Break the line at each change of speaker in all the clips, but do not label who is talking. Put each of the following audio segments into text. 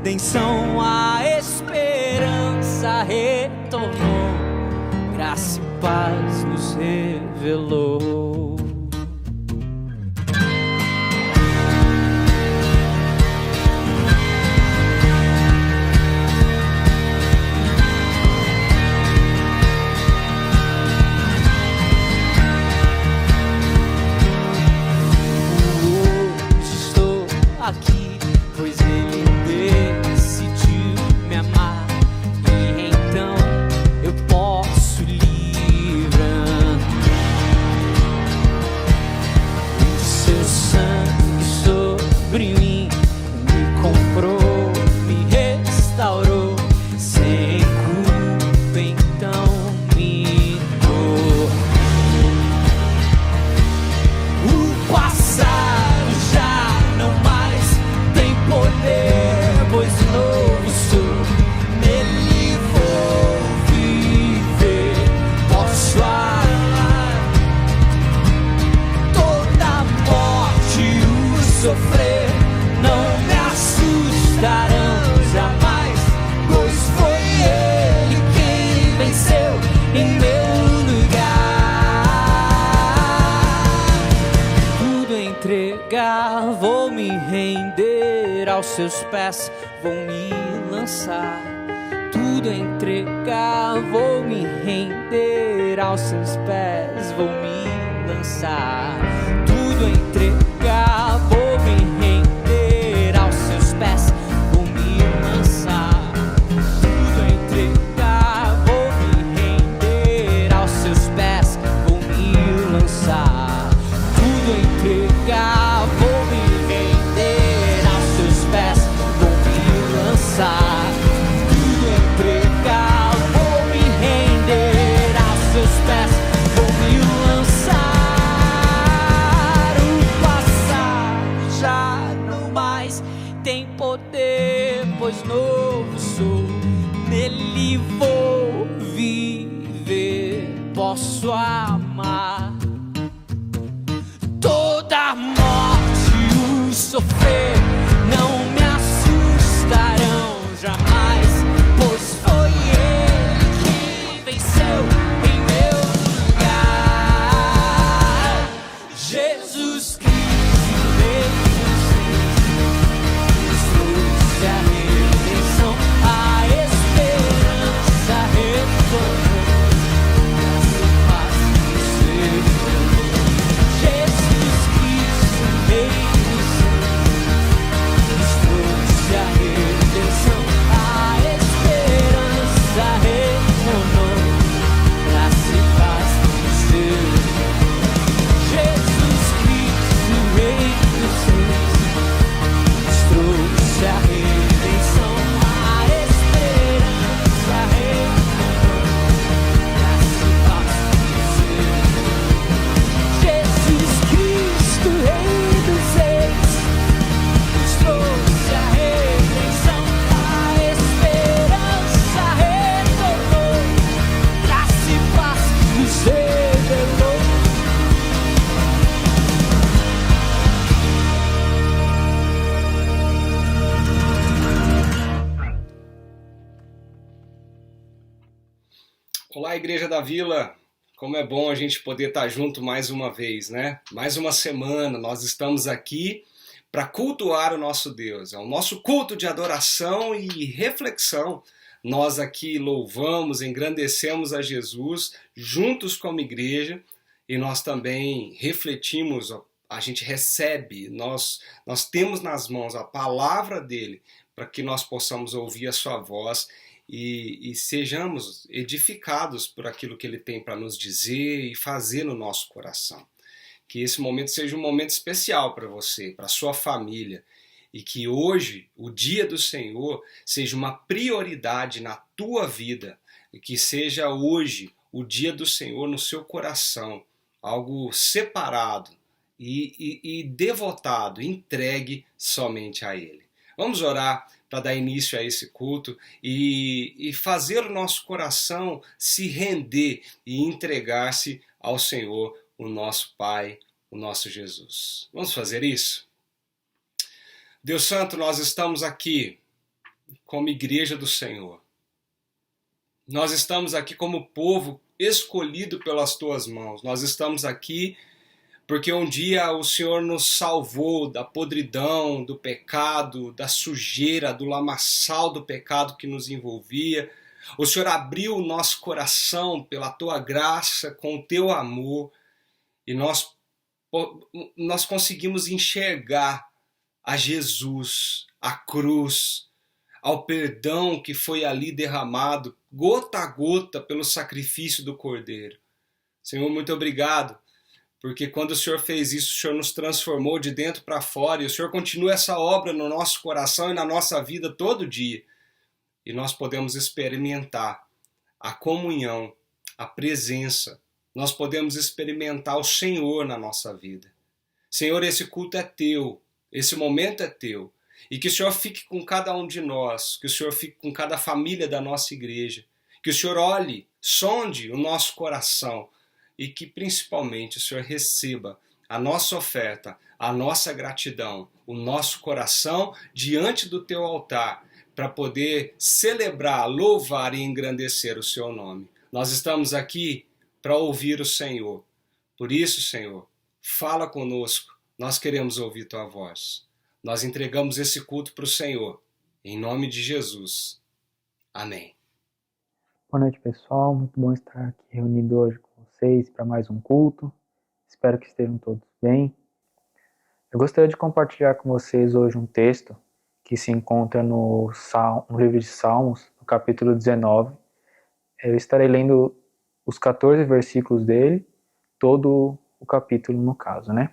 redenção, a esperança retornou, graça e paz nos revelou. Hoje estou aqui, pois Ele decidiu me amar, e então eu posso livrar o seu sangue sobre mim, me comprou, me restaurou, sem culpa então me dou. O passado já não mais tem poder, pois novo sou, nele vou viver, posso amar. Toda morte e o sofrer não me assustarão jamais, pois foi Ele quem venceu em meu lugar. Tudo entregar, vou me render aos seus pés, vou me lançar. Tudo entregar, vou me render aos seus pés, vou me lançar. Tudo entregar, vou me render aos seus pés, vou me lançar. Tudo entregar, vou me render aos seus pés, vou me lançar. Tudo entregar, vou me render aos seus pés, vou me lançar. Tudo entregar, vou me render aos seus pés, vou me lançar. O passado já não mais tem poder, pois novo sou, nele vou viver, posso amar. Toda morte e o sofrer não me assustarão jamais, pois foi Ele que venceu em meu lugar. Jesus Cristo, Rei dos Reis, trouxe a redenção, a esperança retornou, graça e paz nos revelou. Jesus Cristo, Rei dos Reis, trouxe a redenção, a esperança retornou, graça e paz nos revelou. Jesus Cristo, Rei dos Reis, trouxe a redenção, a esperança retornou, graça e paz nos revelou. Jesus Cristo, Rei dos Reis, nos trouxe a redenção, a esperança retornou, graça e paz nos revelou.
Olá, Igreja da Vila! Como é bom a gente poder estar junto mais uma vez, né? Mais uma semana, nós estamos aqui para cultuar o nosso Deus. É o nosso culto de adoração e reflexão. Nós aqui louvamos, engrandecemos a Jesus juntos como igreja, e nós também refletimos, a gente recebe, nós temos nas mãos a palavra dele para que nós possamos ouvir a sua voz e sejamos edificados por aquilo que ele tem para nos dizer e fazer no nosso coração. Que esse momento seja um momento especial para você, para a sua família, e que hoje, o dia do Senhor, seja uma prioridade na tua vida, e que seja hoje o dia do Senhor no seu coração, algo separado e devotado, entregue somente a Ele. Vamos orar para dar início a esse culto e fazer o nosso coração se render e entregar-se ao Senhor, o nosso Pai, o nosso Jesus. Vamos fazer isso? Deus Santo, nós estamos aqui como igreja do Senhor. Nós estamos aqui como povo escolhido pelas tuas mãos. Nós estamos aqui porque um dia o Senhor nos salvou da podridão, do pecado, da sujeira, do lamaçal do pecado que nos envolvia. O Senhor abriu o nosso coração pela tua graça, com o teu amor, e nós conseguimos enxergar a Jesus, a cruz, ao perdão que foi ali derramado, gota a gota, pelo sacrifício do Cordeiro. Senhor, muito obrigado, porque quando o Senhor fez isso, o Senhor nos transformou de dentro para fora, e o Senhor continua essa obra no nosso coração e na nossa vida todo dia. E nós podemos experimentar a comunhão, a presença. Nós podemos experimentar o Senhor na nossa vida. Senhor, esse culto é teu, esse momento é teu. E que o Senhor fique com cada um de nós, que o Senhor fique com cada família da nossa igreja. Que o Senhor olhe, sonde o nosso coração e que principalmente o Senhor receba a nossa oferta, a nossa gratidão, o nosso coração diante do teu altar, para poder celebrar, louvar e engrandecer o seu nome. Nós estamos aqui para ouvir o Senhor. Por isso, Senhor, fala conosco. Nós queremos ouvir tua voz. Nós entregamos esse culto para o Senhor. Em nome de Jesus. Amém.
Boa noite, pessoal. Muito bom estar aqui reunido hoje com vocês para mais um culto. Espero que estejam todos bem. Eu gostaria de compartilhar com vocês hoje um texto que se encontra no livro de Salmos, no capítulo 19. Eu estarei lendo os 14 versículos dele, todo o capítulo no caso, né?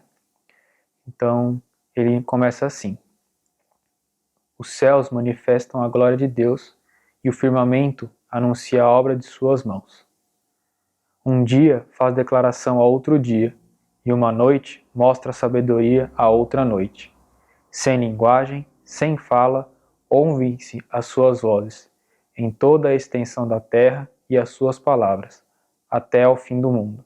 Então, ele começa assim: os céus manifestam a glória de Deus e o firmamento anuncia a obra de suas mãos. Um dia faz declaração a outro dia, e uma noite mostra sabedoria a outra noite. Sem linguagem, sem fala, ouvem-se as suas vozes, em toda a extensão da terra e as suas palavras, até ao fim do mundo.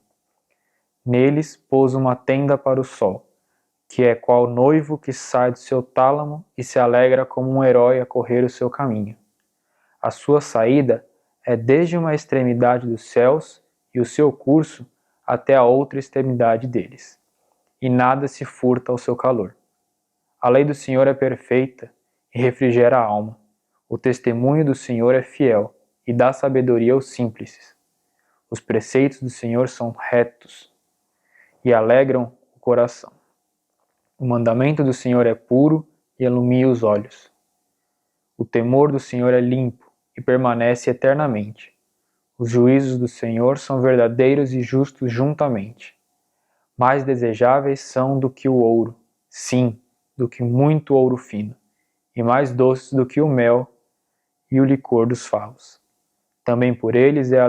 Neles pôs uma tenda para o sol, que é qual noivo que sai do seu tálamo e se alegra como um herói a correr o seu caminho. A sua saída é desde uma extremidade dos céus e o seu curso até a outra extremidade deles, e nada se furta ao seu calor. A lei do Senhor é perfeita e refrigera a alma. O testemunho do Senhor é fiel e dá sabedoria aos simples. Os preceitos do Senhor são retos e alegram o coração. O mandamento do Senhor é puro e ilumina os olhos. O temor do Senhor é limpo e permanece eternamente. Os juízos do Senhor são verdadeiros e justos juntamente. Mais desejáveis são do que o ouro, sim, do que muito ouro fino, e mais doces do que o mel e o licor dos favos. Também por eles é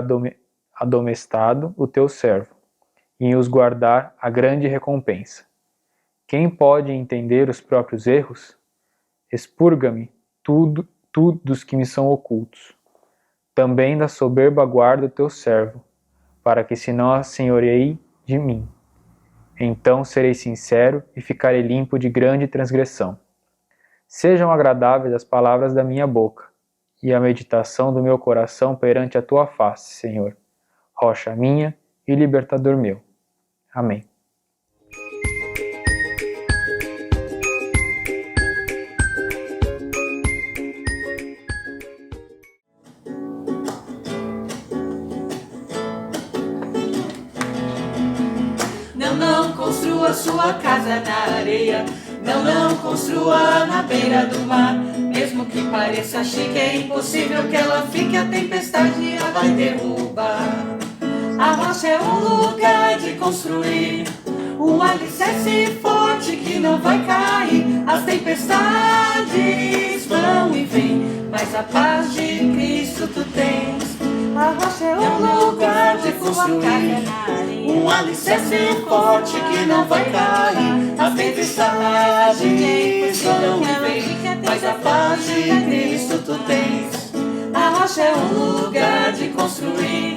admoestado o teu servo, e em os guardar a grande recompensa. Quem pode entender os próprios erros? Expurga-me tudo dos que me são ocultos. Também da soberba guarda o teu servo, para que se não assenhoreie de mim. Então serei sincero e ficarei limpo de grande transgressão. Sejam agradáveis as palavras da minha boca, e a meditação do meu coração perante a tua face, Senhor, rocha minha e libertador meu. Amém.
Não construa sua casa na areia. Não construa na beira do mar. Mesmo que pareça chique, é impossível que ela fique. A tempestade a vai derrubar. A rocha é um lugar de construir, um alicerce forte que não vai cair. As tempestades vão e vêm, mas a paz de Cristo tu tens. A rocha é um lugar de construir, um alicerce forte que não vai cair. As tempestades vão e vêm, mas a paz de Cristo tu tens. A rocha é um lugar de construir,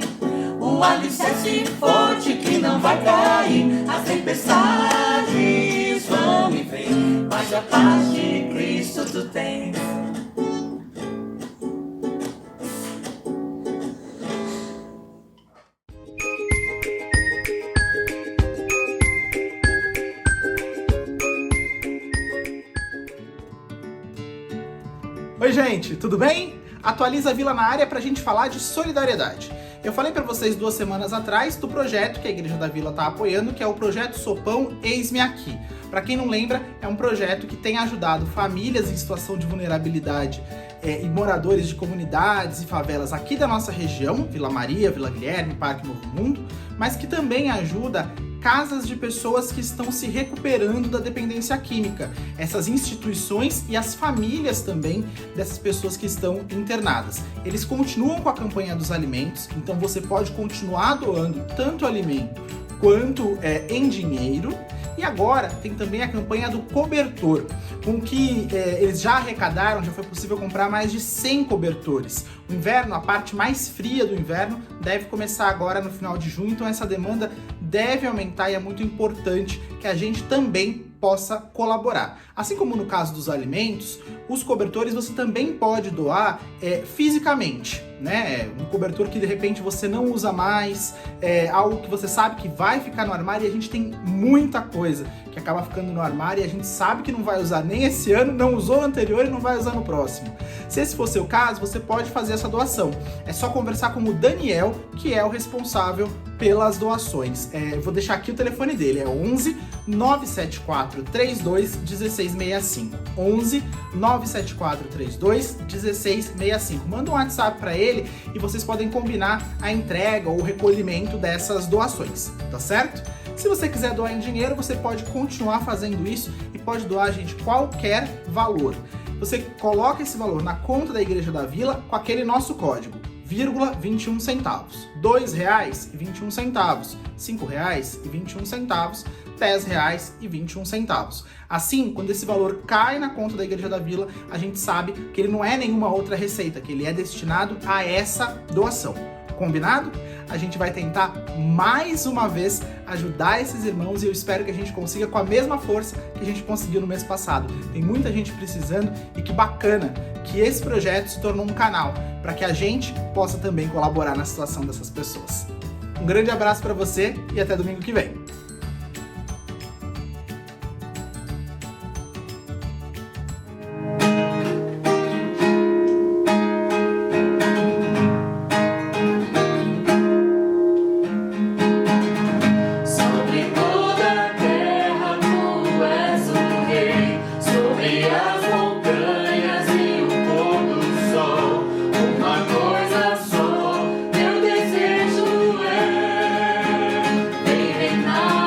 um alicerce forte que não vai cair. As tempestades vão e vêm, mas a paz de Cristo tu tens.
gente, tudo bem? Atualiza a Vila na área para a gente falar de solidariedade. Eu falei para vocês 2 semanas atrás do projeto que a Igreja da Vila está apoiando, que é o Projeto Sopão Eis-me Aqui. Para quem não lembra, é um projeto que tem ajudado famílias em situação de vulnerabilidade e moradores de comunidades e favelas aqui da nossa região, Vila Maria, Vila Guilherme, Parque Novo Mundo, mas que também ajuda casas de pessoas que estão se recuperando da dependência química, essas instituições e as famílias também dessas pessoas que estão internadas. Eles continuam com a campanha dos alimentos, então você pode continuar doando tanto alimento quanto em dinheiro. E agora tem também a campanha do cobertor, com que eles já arrecadaram, já foi possível comprar mais de 100 cobertores. O inverno, a parte mais fria do inverno, deve começar agora no final de junho, então essa demanda deve aumentar e é muito importante que a gente também possa colaborar. Assim como no caso dos alimentos, os cobertores você também pode doar fisicamente, né? Um cobertor que de repente você não usa mais, algo que você sabe que vai ficar no armário, e a gente tem muita coisa que acaba ficando no armário e a gente sabe que não vai usar nem esse ano, não usou no anterior e não vai usar no próximo. Se esse for seu caso, você pode fazer essa doação. É só conversar com o Daniel, que é o responsável pelas doações. Eu vou deixar aqui o telefone dele, é 11 974 32 1665. 11 974 32 1665. Manda um WhatsApp para ele e vocês podem combinar a entrega ou o recolhimento dessas doações, tá certo? Se você quiser doar em dinheiro, você pode continuar fazendo isso e pode doar, gente, qualquer valor. Você coloca esse valor na conta da Igreja da Vila com aquele nosso código, 21 centavos, R$2,21, R$5,21, R$10,21. Assim, quando esse valor cai na conta da Igreja da Vila, a gente sabe que ele não é nenhuma outra receita, que ele é destinado a essa doação. Combinado? A gente vai tentar mais uma vez ajudar esses irmãos e eu espero que a gente consiga com a mesma força que a gente conseguiu no mês passado. Tem muita gente precisando e que bacana que esse projeto se tornou um canal para que a gente possa também colaborar na situação dessas pessoas. Um grande abraço para você e até domingo que vem.
Now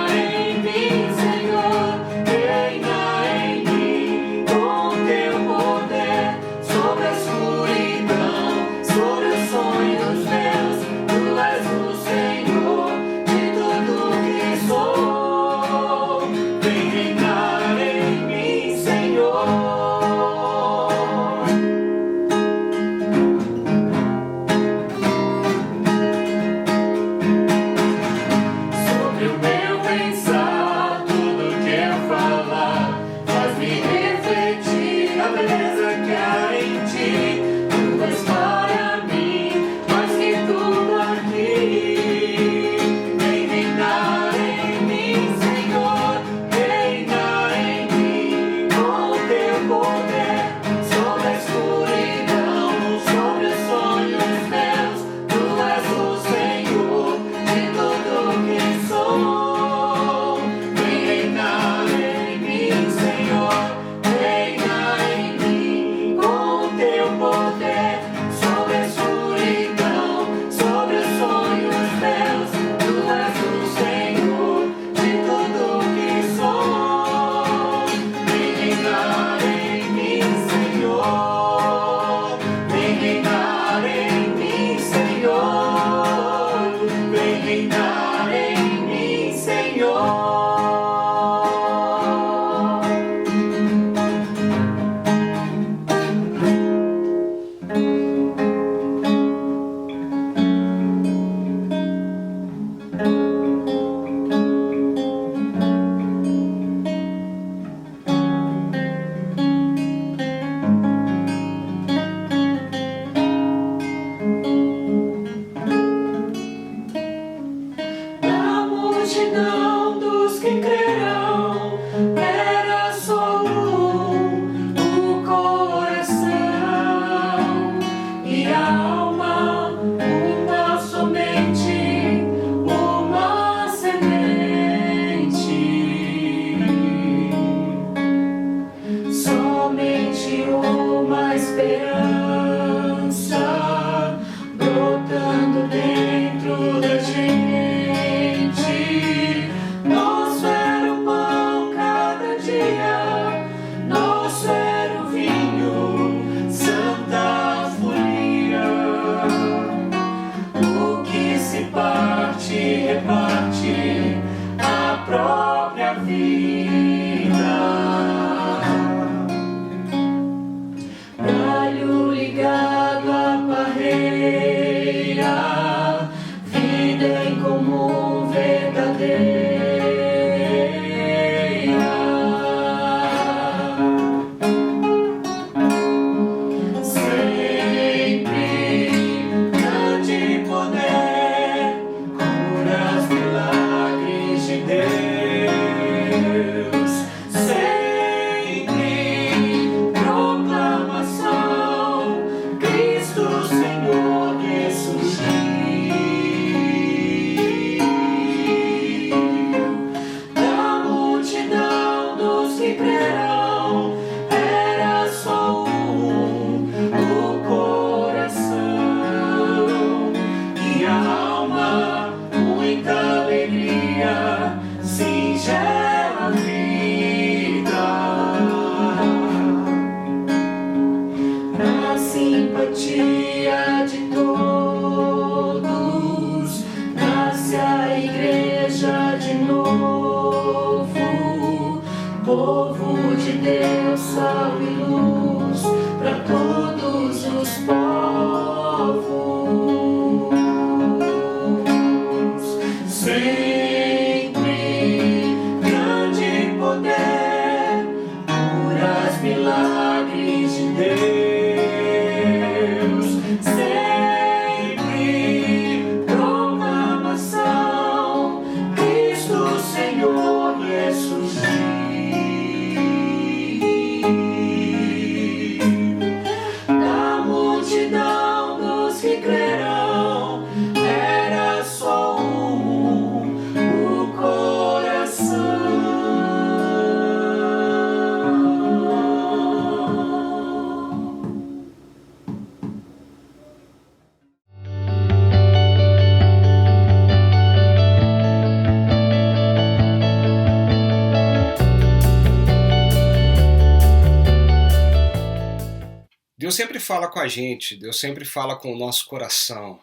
Deus sempre fala com a gente, Deus sempre fala com o nosso coração.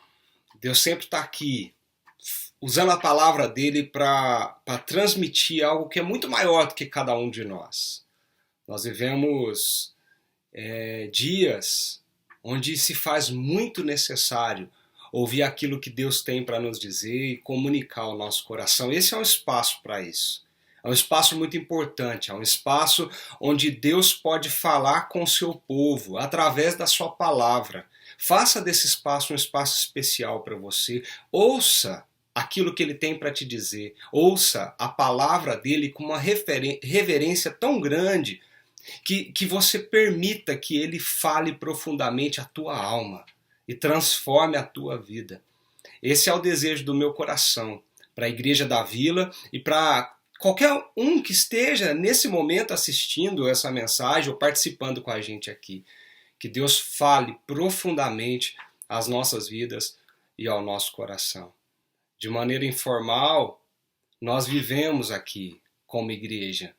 Deus sempre está aqui, usando a palavra dele para transmitir algo que é muito maior do que cada um de nós. Nós vivemos dias onde se faz muito necessário ouvir aquilo que Deus tem para nos dizer e comunicar ao nosso coração. Esse é um espaço para isso. É um espaço muito importante, é um espaço onde Deus pode falar com o seu povo através da sua palavra. Faça desse espaço um espaço especial para você. Ouça aquilo que ele tem para te dizer. Ouça a palavra dele com uma reverência tão grande que você permita que ele fale profundamente a tua alma e transforme a tua vida. Esse é o desejo do meu coração para a Igreja da Vila e para qualquer um que esteja nesse momento assistindo essa mensagem ou participando com a gente aqui. Que Deus fale profundamente às nossas vidas e ao nosso coração. De maneira informal, nós vivemos aqui como igreja,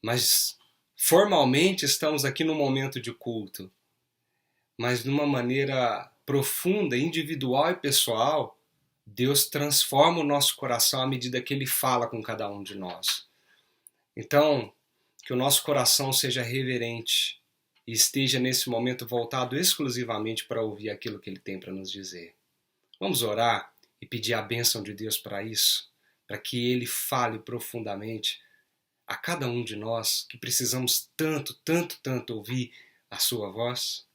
mas formalmente estamos aqui no momento de culto. Mas de uma maneira profunda, individual e pessoal, Deus transforma o nosso coração à medida que Ele fala com cada um de nós. Então, que o nosso coração seja reverente e esteja nesse momento voltado exclusivamente para ouvir aquilo que Ele tem para nos dizer. Vamos orar e pedir a bênção de Deus para isso, para que Ele fale profundamente a cada um de nós que precisamos tanto, tanto, tanto ouvir a Sua voz.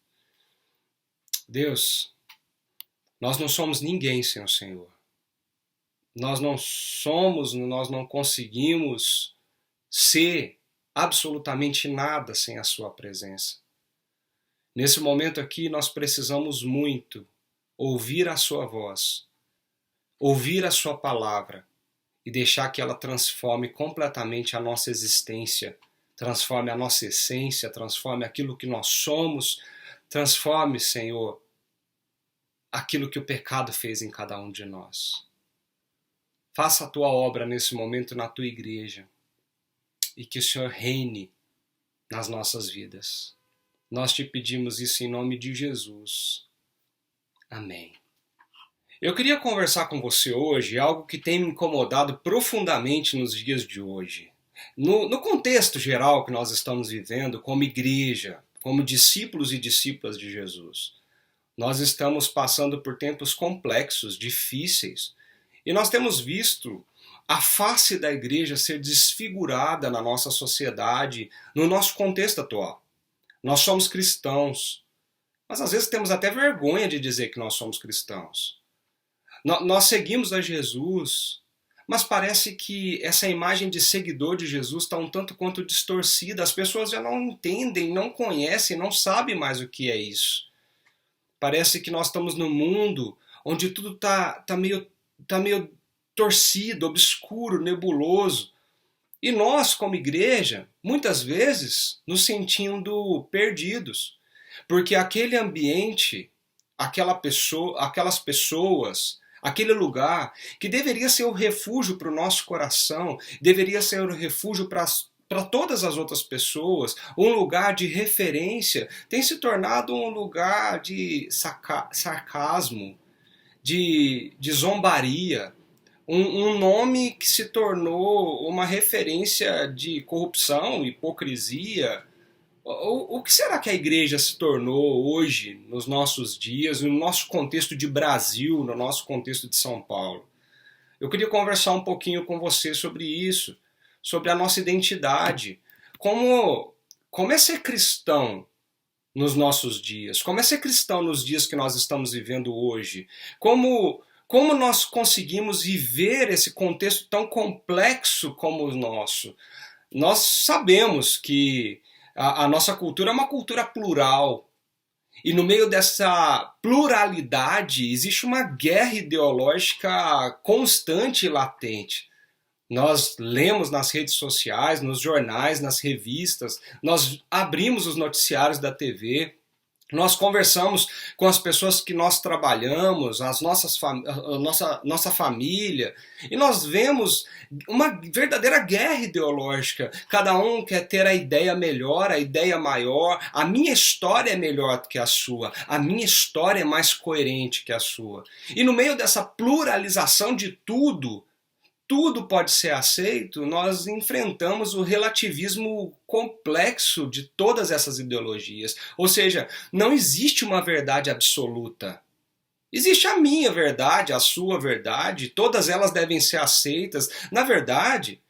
Deus, nós não somos ninguém sem o Senhor. Nós não conseguimos ser absolutamente nada sem a Sua presença. Nesse momento aqui, nós precisamos muito ouvir a Sua voz, ouvir a Sua palavra e deixar que ela transforme completamente a nossa existência, transforme a nossa essência, transforme aquilo que nós somos, transforme, Senhor, aquilo que o pecado fez em cada um de nós. Faça a Tua obra nesse momento na Tua igreja e que o Senhor reine nas nossas vidas. Nós te pedimos isso em nome de Jesus. Amém. Eu queria conversar com você hoje algo que tem me incomodado profundamente nos dias de hoje. No contexto geral que nós estamos vivendo como igreja, como discípulos e discípulas de Jesus. Nós estamos passando por tempos complexos, difíceis, e nós temos visto a face da igreja ser desfigurada na nossa sociedade, no nosso contexto atual. Nós somos cristãos, mas às vezes temos até vergonha de dizer que nós somos cristãos. Nós seguimos a Jesus, mas parece que essa imagem de seguidor de Jesus está um tanto quanto distorcida. As pessoas já não entendem, não conhecem, não sabem mais o que é isso. Parece que nós estamos num mundo onde tudo está meio torcido, obscuro, nebuloso. E nós, como igreja, muitas vezes nos sentindo perdidos. Porque aquele ambiente, aquelas pessoas, aquele lugar que deveria ser o refúgio para o nosso coração, deveria ser o refúgio para todas as outras pessoas, um lugar de referência, tem se tornado um lugar de sarcasmo, de zombaria, um nome que se tornou uma referência de corrupção, hipocrisia. O que será que a igreja se tornou hoje, nos nossos dias, no nosso contexto de Brasil, no nosso contexto de São Paulo? Eu queria conversar um pouquinho com você sobre isso, sobre a nossa identidade. Como é ser cristão nos nossos dias? Como é ser cristão nos dias que nós estamos vivendo hoje? Como nós conseguimos viver esse contexto tão complexo como o nosso? Nós sabemos que a nossa cultura é uma cultura plural. E no meio dessa pluralidade existe uma guerra ideológica constante e latente. Nós lemos nas redes sociais, nos jornais, nas revistas, nós abrimos os noticiários da TV Nós conversamos com as pessoas que nós trabalhamos, a nossa família, e nós vemos uma verdadeira guerra ideológica. Cada um quer ter a ideia melhor, a ideia maior. A minha história é melhor do que a sua. A minha história é mais coerente que a sua. E no meio dessa pluralização de tudo pode ser aceito, nós enfrentamos o relativismo complexo de todas essas ideologias. Ou seja, não existe uma verdade absoluta. Existe a minha verdade, a sua verdade, todas elas devem ser aceitas. Na verdade,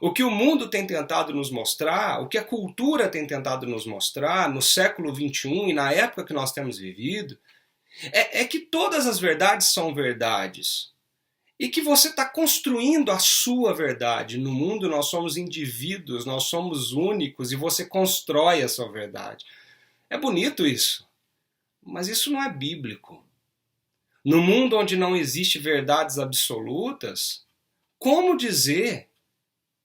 o que o mundo tem tentado nos mostrar, o que a cultura tem tentado nos mostrar no século XXI e na época que nós temos vivido, é que todas as verdades são verdades. E que você está construindo a sua verdade. No mundo nós somos indivíduos, nós somos únicos e você constrói a sua verdade. É bonito isso, mas isso não é bíblico. No mundo onde não existe verdades absolutas, como dizer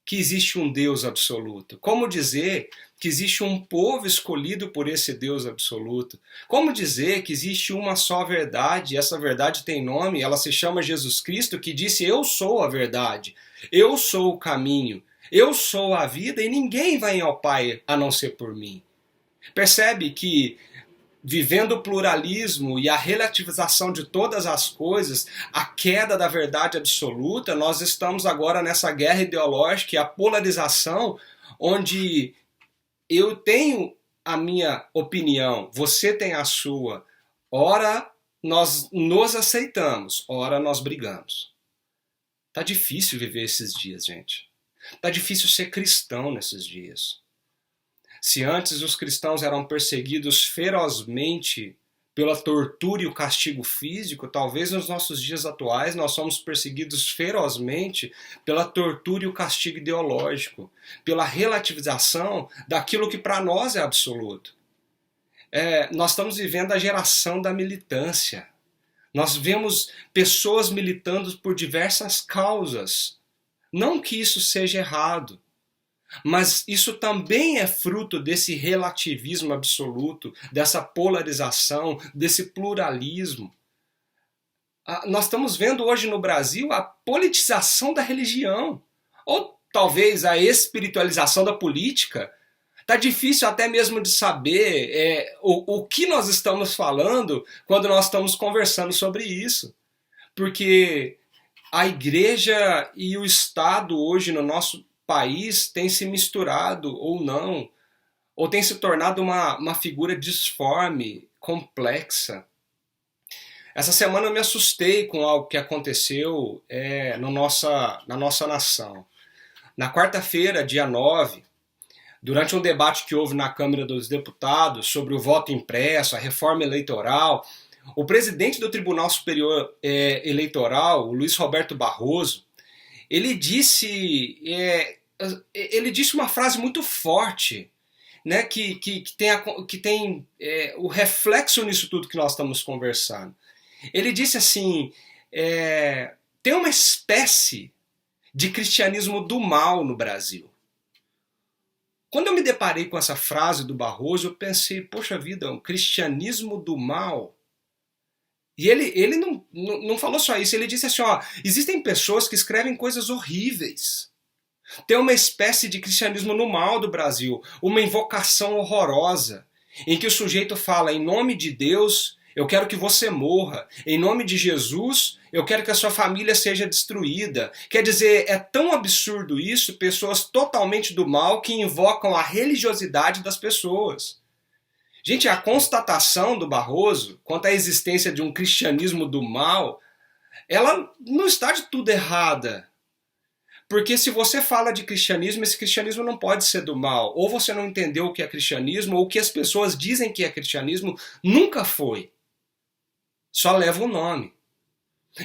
que existe um Deus absoluto? Como dizer que existe um povo escolhido por esse Deus absoluto? Como dizer que existe uma só verdade, e essa verdade tem nome, ela se chama Jesus Cristo, que disse: eu sou a verdade, eu sou o caminho, eu sou a vida e ninguém vai ao Pai a não ser por mim. Percebe que vivendo o pluralismo e a relativização de todas as coisas, a queda da verdade absoluta, nós estamos agora nessa guerra ideológica e a polarização, onde eu tenho a minha opinião, você tem a sua. Ora nós nos aceitamos, ora nós brigamos. Tá difícil viver esses dias, gente. Tá difícil ser cristão nesses dias. Se antes os cristãos eram perseguidos ferozmente pela tortura e o castigo físico, talvez nos nossos dias atuais nós somos perseguidos ferozmente pela tortura e o castigo ideológico, pela relativização daquilo que para nós é absoluto. Nós estamos vivendo a geração da militância. Nós vemos pessoas militando por diversas causas. Não que isso seja errado, mas isso também é fruto desse relativismo absoluto, dessa polarização, desse pluralismo. Nós estamos vendo hoje no Brasil a politização da religião, ou talvez a espiritualização da política. Está difícil até mesmo de saber o que nós estamos falando quando nós estamos conversando sobre isso. Porque a igreja e o Estado hoje no nosso país tem se misturado ou não, ou tem se tornado uma figura disforme, complexa. Essa semana eu me assustei com algo que aconteceu na nossa nação. Na quarta-feira, dia 9, durante um debate que houve na Câmara dos Deputados sobre o voto impresso, a reforma eleitoral, o presidente do Tribunal Superior Eleitoral, o Luiz Roberto Barroso, ele disse uma frase muito forte, né, que tem o reflexo nisso tudo que nós estamos conversando. Ele disse assim, tem uma espécie de cristianismo do mal no Brasil. Quando eu me deparei com essa frase do Barroso, eu pensei, poxa vida, um cristianismo do mal. E ele não falou só isso, ele disse assim, existem pessoas que escrevem coisas horríveis. Tem uma espécie de cristianismo no mal do Brasil, uma invocação horrorosa, em que o sujeito fala, em nome de Deus, eu quero que você morra. Em nome de Jesus, eu quero que a sua família seja destruída. Quer dizer, é tão absurdo isso, pessoas totalmente do mal que invocam a religiosidade das pessoas. Gente, a constatação do Barroso quanto à existência de um cristianismo do mal, ela não está de tudo errada. Porque se você fala de cristianismo, esse cristianismo não pode ser do mal. Ou você não entendeu o que é cristianismo, ou o que as pessoas dizem que é cristianismo nunca foi. Só leva o nome.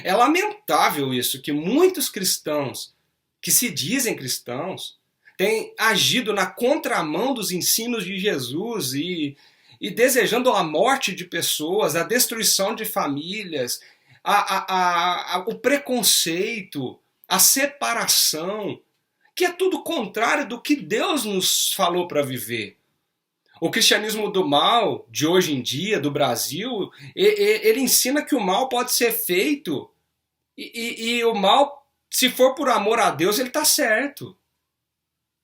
É lamentável isso, que muitos cristãos que se dizem cristãos têm agido na contramão dos ensinos de Jesus e desejando a morte de pessoas, a destruição de famílias, o preconceito, a separação, que é tudo contrário do que Deus nos falou para viver. O cristianismo do mal, de hoje em dia, do Brasil, ele ensina que o mal pode ser feito e o mal, se for por amor a Deus, ele está certo.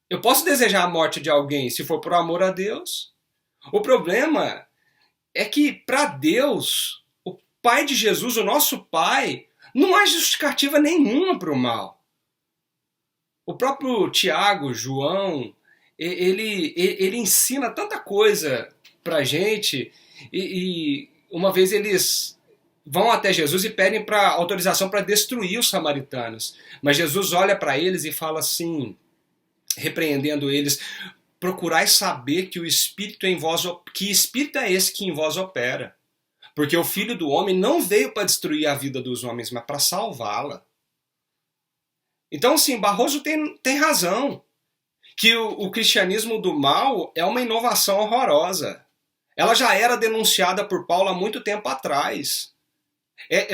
Eu posso desejar a morte de alguém se for por amor a Deus. O problema é que para Deus, o Pai de Jesus, o nosso Pai, não há justificativa nenhuma para o mal. O próprio Tiago, João, ele ensina tanta coisa pra gente e uma vez eles vão até Jesus e pedem autorização para destruir os samaritanos. Mas Jesus olha para eles e fala assim, repreendendo eles: procurai saber que o Espírito em vós, que Espírito é esse que em vós opera. Porque o Filho do Homem não veio para destruir a vida dos homens, mas para salvá-la. Então, sim, Barroso tem razão. Que o cristianismo do mal é uma inovação horrorosa. Ela já era denunciada por Paulo há muito tempo atrás.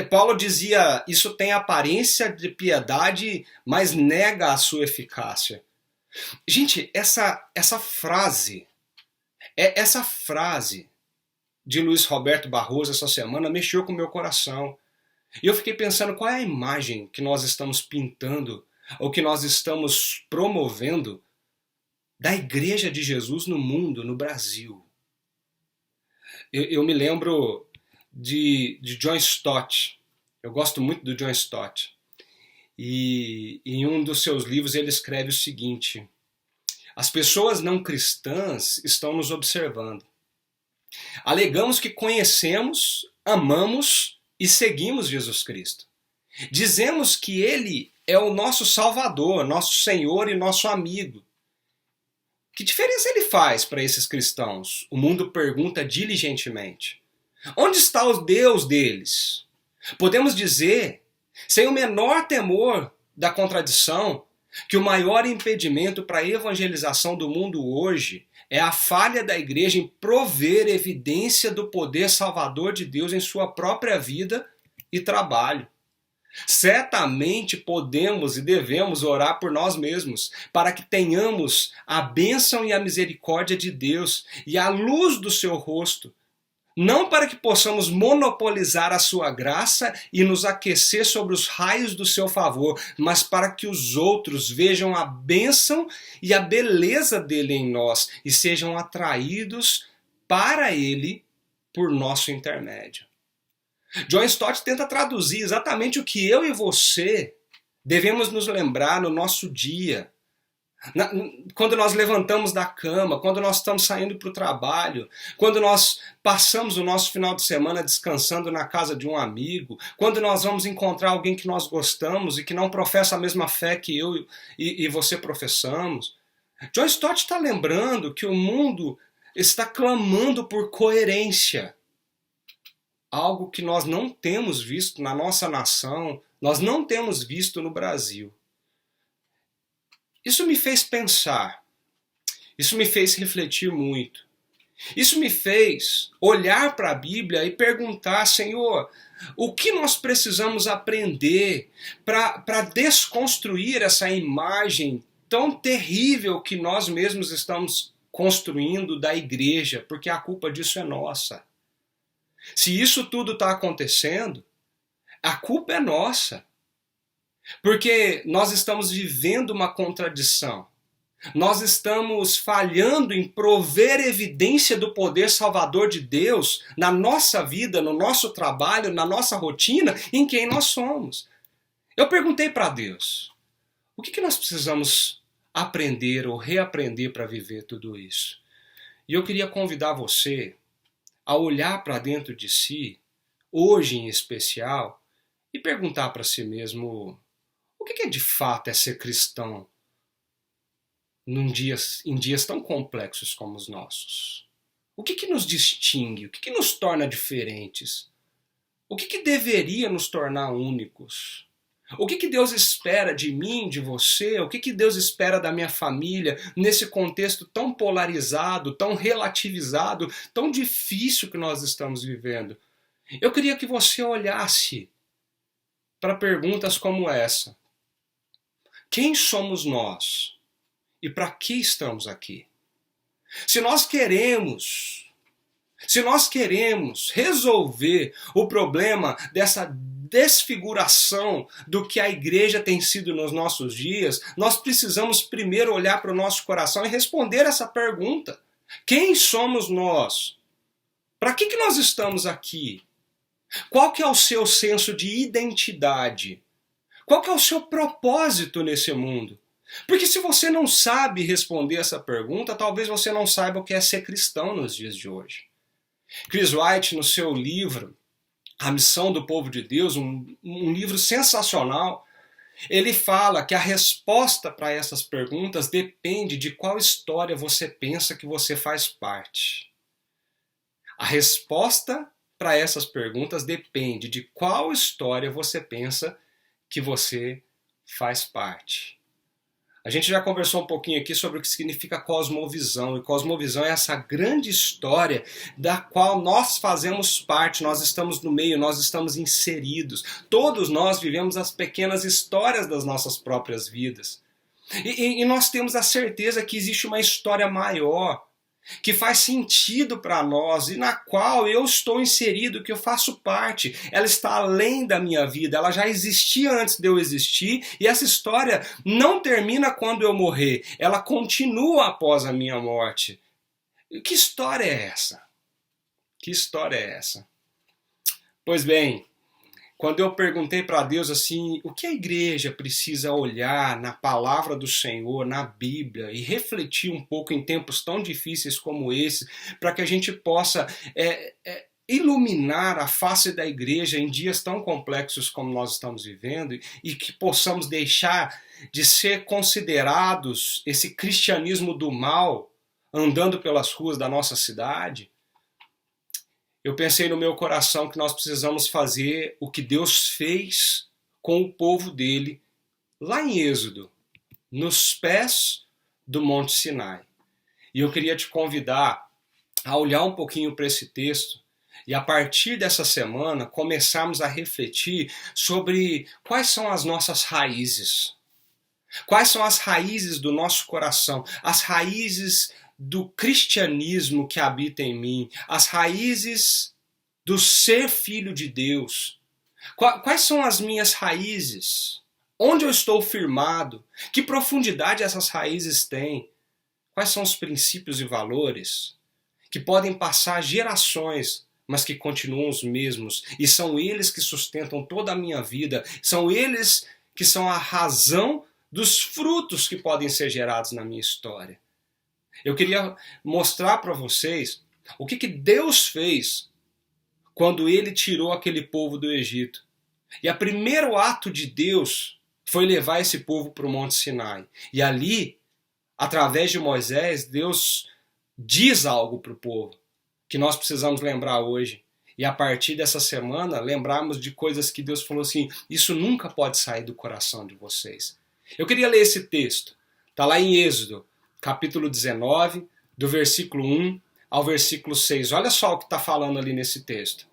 Paulo dizia, isso tem aparência de piedade, mas nega a sua eficácia. Gente, essa frase de Luiz Roberto Barroso essa semana mexeu com o meu coração. E eu fiquei pensando, qual é a imagem que nós estamos pintando, ou que nós estamos promovendo da Igreja de Jesus no mundo, no Brasil. Eu me lembro de John Stott. Eu gosto muito do John Stott. E em um dos seus livros ele escreve o seguinte: as pessoas não cristãs estão nos observando. Alegamos que conhecemos, amamos e seguimos Jesus Cristo. Dizemos que Ele é o nosso Salvador, nosso Senhor e nosso amigo. Que diferença ele faz para esses cristãos? O mundo pergunta diligentemente. Onde está o Deus deles? Podemos dizer, sem o menor temor da contradição, que o maior impedimento para a evangelização do mundo hoje é a falha da igreja em prover evidência do poder salvador de Deus em sua própria vida e trabalho. Certamente podemos e devemos orar por nós mesmos, para que tenhamos a bênção e a misericórdia de Deus e a luz do seu rosto, não para que possamos monopolizar a sua graça e nos aquecer sobre os raios do seu favor, mas para que os outros vejam a bênção e a beleza dele em nós e sejam atraídos para ele por nosso intermédio. John Stott tenta traduzir exatamente o que eu e você devemos nos lembrar no nosso dia. Quando nós levantamos da cama, quando nós estamos saindo para o trabalho, quando nós passamos o nosso final de semana descansando na casa de um amigo, quando nós vamos encontrar alguém que nós gostamos e que não professa a mesma fé que eu e você professamos. John Stott está lembrando que o mundo está clamando por coerência. Algo que nós não temos visto na nossa nação, nós não temos visto no Brasil. Isso me fez pensar, isso me fez refletir muito. Isso me fez olhar para a Bíblia e perguntar, Senhor, o que nós precisamos aprender para desconstruir essa imagem tão terrível que nós mesmos estamos construindo da igreja, porque a culpa disso é nossa. Se isso tudo está acontecendo, a culpa é nossa. Porque nós estamos vivendo uma contradição. Nós estamos falhando em prover evidência do poder salvador de Deus na nossa vida, no nosso trabalho, na nossa rotina, em quem nós somos. Eu perguntei para Deus, o que nós precisamos aprender ou reaprender para viver tudo isso? E eu queria convidar você a olhar para dentro de si, hoje em especial, e perguntar para si mesmo, o que de fato é ser cristão em dias tão complexos como os nossos? O que nos distingue? O que nos torna diferentes? O que deveria nos tornar únicos? O que Deus espera de mim, de você? O que Deus espera da minha família nesse contexto tão polarizado, tão relativizado, tão difícil que nós estamos vivendo? Eu queria que você olhasse para perguntas como essa. Quem somos nós? E para que estamos aqui? Se nós queremos resolver o problema dessa desfiguração do que a igreja tem sido nos nossos dias, nós precisamos primeiro olhar para o nosso coração e responder essa pergunta. Quem somos nós? Para que nós estamos aqui? Qual que é o seu senso de identidade? Qual que é o seu propósito nesse mundo? Porque se você não sabe responder essa pergunta, talvez você não saiba o que é ser cristão nos dias de hoje. Chris White, no seu livro A Missão do Povo de Deus, um livro sensacional, ele fala que a resposta para essas perguntas depende de qual história você pensa que você faz parte. A resposta para essas perguntas depende de qual história você pensa que você faz parte. A gente já conversou um pouquinho aqui sobre o que significa cosmovisão, e cosmovisão é essa grande história da qual nós fazemos parte, nós estamos no meio, nós estamos inseridos. Todos nós vivemos as pequenas histórias das nossas próprias vidas. E nós temos a certeza que existe uma história maior, que faz sentido para nós e na qual eu estou inserido, que eu faço parte. Ela está além da minha vida, ela já existia antes de eu existir e essa história não termina quando eu morrer, ela continua após a minha morte. Que história é essa? Que história é essa? Pois bem, quando eu perguntei para Deus assim, o que a igreja precisa olhar na palavra do Senhor, na Bíblia, e refletir um pouco em tempos tão difíceis como esse, para que a gente possa iluminar a face da igreja em dias tão complexos como nós estamos vivendo, e que possamos deixar de ser considerados esse cristianismo do mal andando pelas ruas da nossa cidade, eu pensei no meu coração que nós precisamos fazer o que Deus fez com o povo dele lá em Êxodo, nos pés do Monte Sinai. E eu queria te convidar a olhar um pouquinho para esse texto e a partir dessa semana começarmos a refletir sobre quais são as nossas raízes. Quais são as raízes do nosso coração, as raízes do cristianismo que habita em mim, as raízes do ser filho de Deus. Quais são as minhas raízes? Onde eu estou firmado? Que profundidade essas raízes têm? Quais são os princípios e valores que podem passar gerações, mas que continuam os mesmos? E são eles que sustentam toda a minha vida, são eles que são a razão dos frutos que podem ser gerados na minha história. Eu queria mostrar para vocês o que Deus fez quando ele tirou aquele povo do Egito. E o primeiro ato de Deus foi levar esse povo para o Monte Sinai. E ali, através de Moisés, Deus diz algo para o povo que nós precisamos lembrar hoje. E a partir dessa semana, lembrarmos de coisas que Deus falou assim, isso nunca pode sair do coração de vocês. Eu queria ler esse texto. Está lá em Êxodo, capítulo 19, do versículo 1 ao versículo 6. Olha só o que está falando ali nesse texto.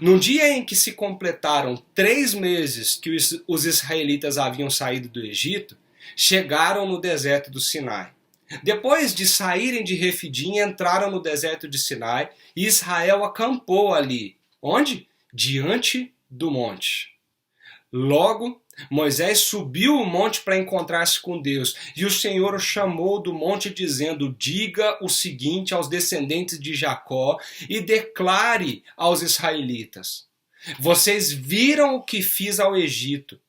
No dia em que se completaram 3 meses que os israelitas haviam saído do Egito, chegaram no deserto do Sinai. Depois de saírem de Refidim, entraram no deserto de Sinai e Israel acampou ali. Onde? Diante do monte. Logo, Moisés subiu o monte para encontrar-se com Deus, e o Senhor o chamou do monte dizendo, diga o seguinte aos descendentes de Jacó e declare aos israelitas, vocês viram o que fiz ao Egito,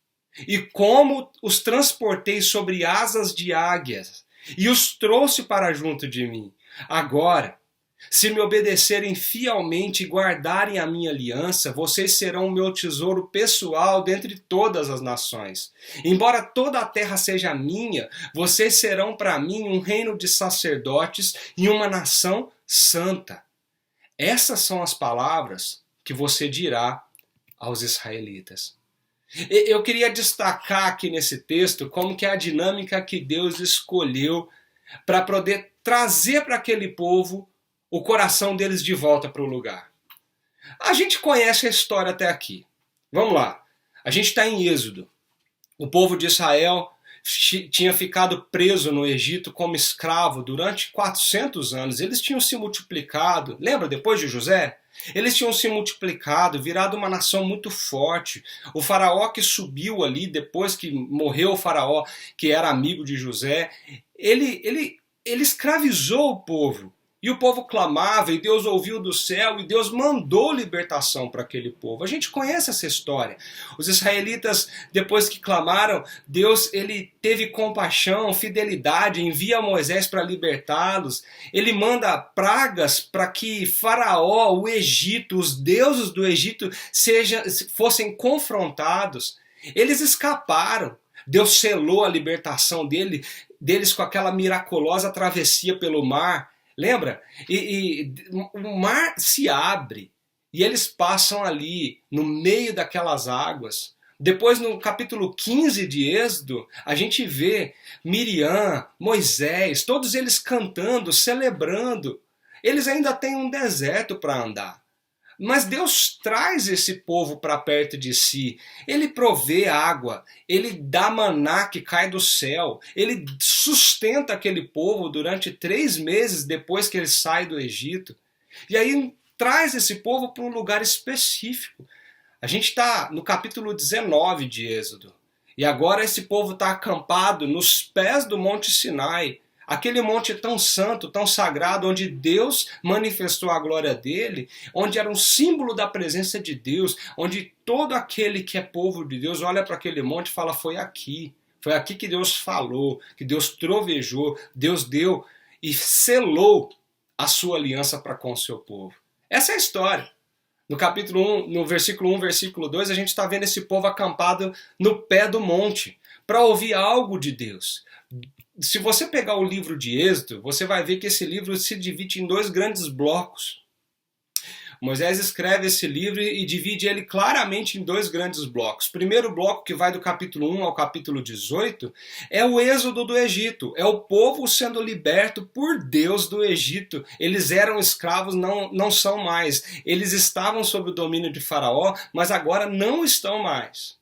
e como os transportei sobre asas de águias, e os trouxe para junto de mim. Agora, se me obedecerem fielmente e guardarem a minha aliança, vocês serão o meu tesouro pessoal dentre todas as nações. Embora toda a terra seja minha, vocês serão para mim um reino de sacerdotes e uma nação santa. Essas são as palavras que você dirá aos israelitas. Eu queria destacar aqui nesse texto como que é a dinâmica que Deus escolheu para poder trazer para aquele povo o coração deles de volta para o lugar. A gente conhece a história até aqui. Vamos lá. A gente está em Êxodo. O povo de Israel tinha ficado preso no Egito como escravo durante 400 anos. Eles tinham se multiplicado. Lembra, depois de José? Eles tinham se multiplicado, virado uma nação muito forte. O faraó que subiu ali, depois que morreu o faraó, que era amigo de José, ele escravizou o povo. E o povo clamava, e Deus ouviu do céu, e Deus mandou libertação para aquele povo. A gente conhece essa história. Os israelitas, depois que clamaram, Deus ele teve compaixão, fidelidade, envia Moisés para libertá-los. Ele manda pragas para que Faraó, o Egito, os deuses do Egito fossem confrontados. Eles escaparam. Deus selou a libertação deles com aquela miraculosa travessia pelo mar. Lembra? E o mar se abre e eles passam ali no meio daquelas águas. Depois, no capítulo 15 de Êxodo, a gente vê Miriam, Moisés, todos eles cantando, celebrando. Eles ainda têm um deserto para andar. Mas Deus traz esse povo para perto de si. Ele provê água, ele dá maná que cai do céu, ele sustenta aquele povo durante 3 meses depois que ele sai do Egito. E aí traz esse povo para um lugar específico. A gente está no capítulo 19 de Êxodo. E agora esse povo está acampado nos pés do Monte Sinai. Aquele monte tão santo, tão sagrado, onde Deus manifestou a glória dele, onde era um símbolo da presença de Deus, onde todo aquele que é povo de Deus olha para aquele monte e fala, foi aqui que Deus falou, que Deus trovejou, Deus deu e selou a sua aliança para com o seu povo. Essa é a história. No capítulo 1, no versículo 1, versículo 2, a gente está vendo esse povo acampado no pé do monte, para ouvir algo de Deus. Se você pegar o livro de Êxodo, você vai ver que esse livro se divide em 2 grandes blocos. Moisés escreve esse livro e divide ele claramente em 2 grandes blocos. O primeiro bloco, que vai do capítulo 1 ao capítulo 18, é o êxodo do Egito. É o povo sendo liberto por Deus do Egito. Eles eram escravos, não são mais. Eles estavam sob o domínio de Faraó, mas agora não estão mais.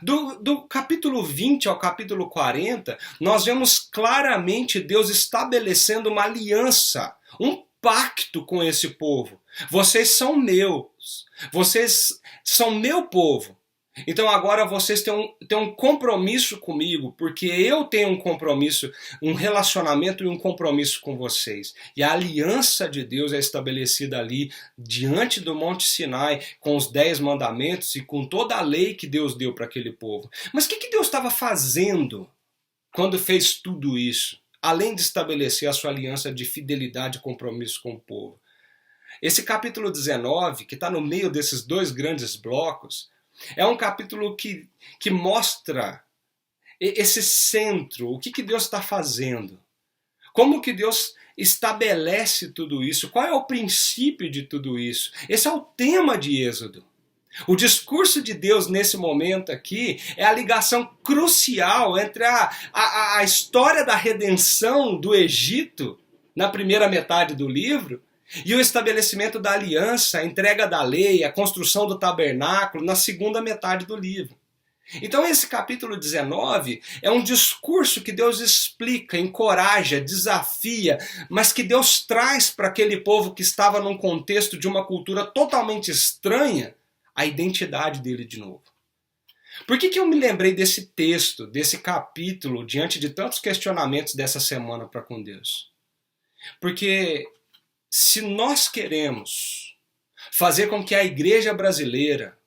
Do capítulo 20 ao capítulo 40, nós vemos claramente Deus estabelecendo uma aliança, um pacto com esse povo. Vocês são meus, vocês são meu povo. Então agora vocês têm um compromisso comigo, porque eu tenho um compromisso, um relacionamento e um compromisso com vocês. E a aliança de Deus é estabelecida ali, diante do Monte Sinai, com os 10 mandamentos e com toda a lei que Deus deu para aquele povo. Mas o que Deus estava fazendo quando fez tudo isso? Além de estabelecer a sua aliança de fidelidade e compromisso com o povo. Esse capítulo 19, que está no meio desses 2 grandes blocos, é um capítulo que mostra esse centro, o que Deus está fazendo. Como que Deus estabelece tudo isso? Qual é o princípio de tudo isso? Esse é o tema de Êxodo. O discurso de Deus nesse momento aqui é a ligação crucial entre a história da redenção do Egito, na primeira metade do livro, e o estabelecimento da aliança, a entrega da lei, a construção do tabernáculo na segunda metade do livro. Então esse capítulo 19 é um discurso que Deus explica, encoraja, desafia, mas que Deus traz para aquele povo que estava num contexto de uma cultura totalmente estranha, a identidade dele de novo. Por que eu me lembrei desse texto, desse capítulo, diante de tantos questionamentos dessa semana para com Deus? Porque se nós queremos fazer com que a igreja brasileira,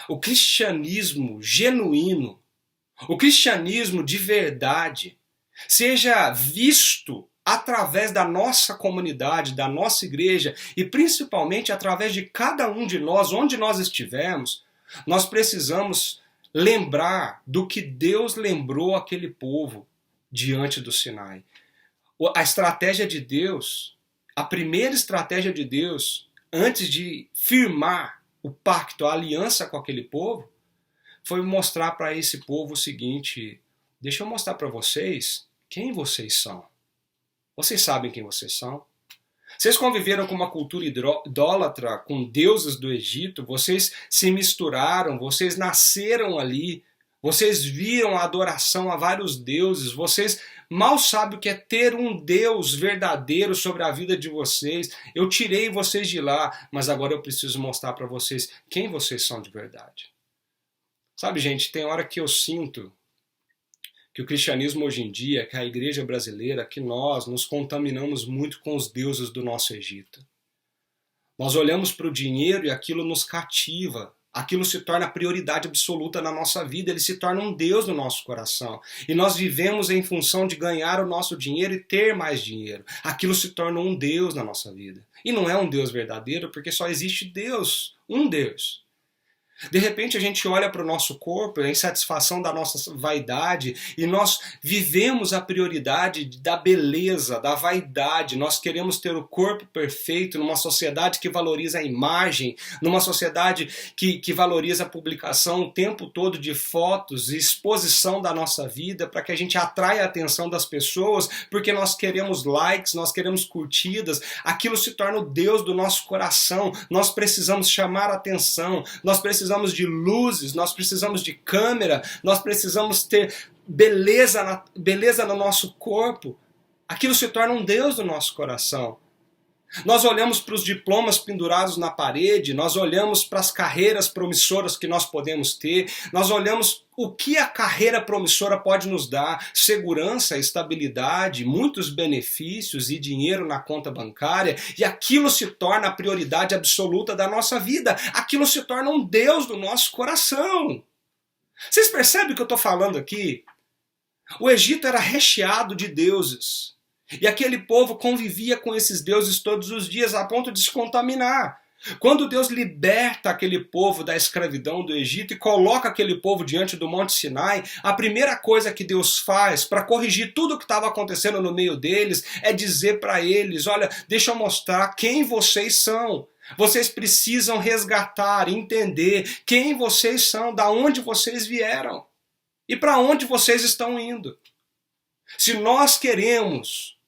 o cristianismo genuíno, o cristianismo de verdade, seja visto através da nossa comunidade, da nossa igreja e principalmente através de cada um de nós, onde nós estivermos, nós precisamos lembrar do que Deus lembrou aquele povo diante do Sinai. A estratégia de Deus, a primeira estratégia de Deus, antes de firmar o pacto, a aliança com aquele povo, foi mostrar para esse povo o seguinte: deixa eu mostrar para vocês quem vocês são. Vocês sabem quem vocês são? Vocês conviveram com uma cultura idólatra, com deuses do Egito, vocês se misturaram, vocês nasceram ali, Vocês viram a adoração a vários deuses. Vocês mal sabem o que é ter um Deus verdadeiro sobre a vida de vocês. Eu tirei vocês de lá, mas agora eu preciso mostrar para vocês quem vocês são de verdade. Sabe, gente, tem hora que eu sinto que o cristianismo hoje em dia, que a igreja brasileira, que nós nos contaminamos muito com os deuses do nosso Egito. Nós olhamos para o dinheiro e aquilo nos cativa. Aquilo se torna a prioridade absoluta na nossa vida, ele se torna um Deus no nosso coração. E nós vivemos em função de ganhar o nosso dinheiro e ter mais dinheiro. Aquilo se torna um Deus na nossa vida. E não é um Deus verdadeiro, porque só existe Deus, um Deus. De repente a gente olha para o nosso corpo, a insatisfação da nossa vaidade, e nós vivemos a prioridade da beleza, da vaidade. Nós queremos ter o corpo perfeito numa sociedade que valoriza a imagem, numa sociedade que valoriza a publicação o tempo todo de fotos e exposição da nossa vida para que a gente atraia a atenção das pessoas, porque nós queremos likes, nós queremos curtidas. Aquilo se torna o Deus do nosso coração. Nós precisamos chamar a atenção, nós precisamos de luzes, nós precisamos de câmera, nós precisamos ter beleza no nosso corpo. Aquilo se torna um Deus do nosso coração. Nós olhamos para os diplomas pendurados na parede, nós olhamos para as carreiras promissoras que nós podemos ter, nós olhamos o que a carreira promissora pode nos dar: segurança, estabilidade, muitos benefícios e dinheiro na conta bancária, e aquilo se torna a prioridade absoluta da nossa vida. Aquilo se torna um Deus do nosso coração. Vocês percebem o que eu estou falando aqui? O Egito era recheado de deuses. E aquele povo convivia com esses deuses todos os dias, a ponto de se contaminar. Quando Deus liberta aquele povo da escravidão do Egito e coloca aquele povo diante do Monte Sinai, a primeira coisa que Deus faz para corrigir tudo o que estava acontecendo no meio deles é dizer para eles: olha, deixa eu mostrar quem vocês são. Vocês precisam resgatar, entender quem vocês são, da onde vocês vieram e para onde vocês estão indo. Se nós queremos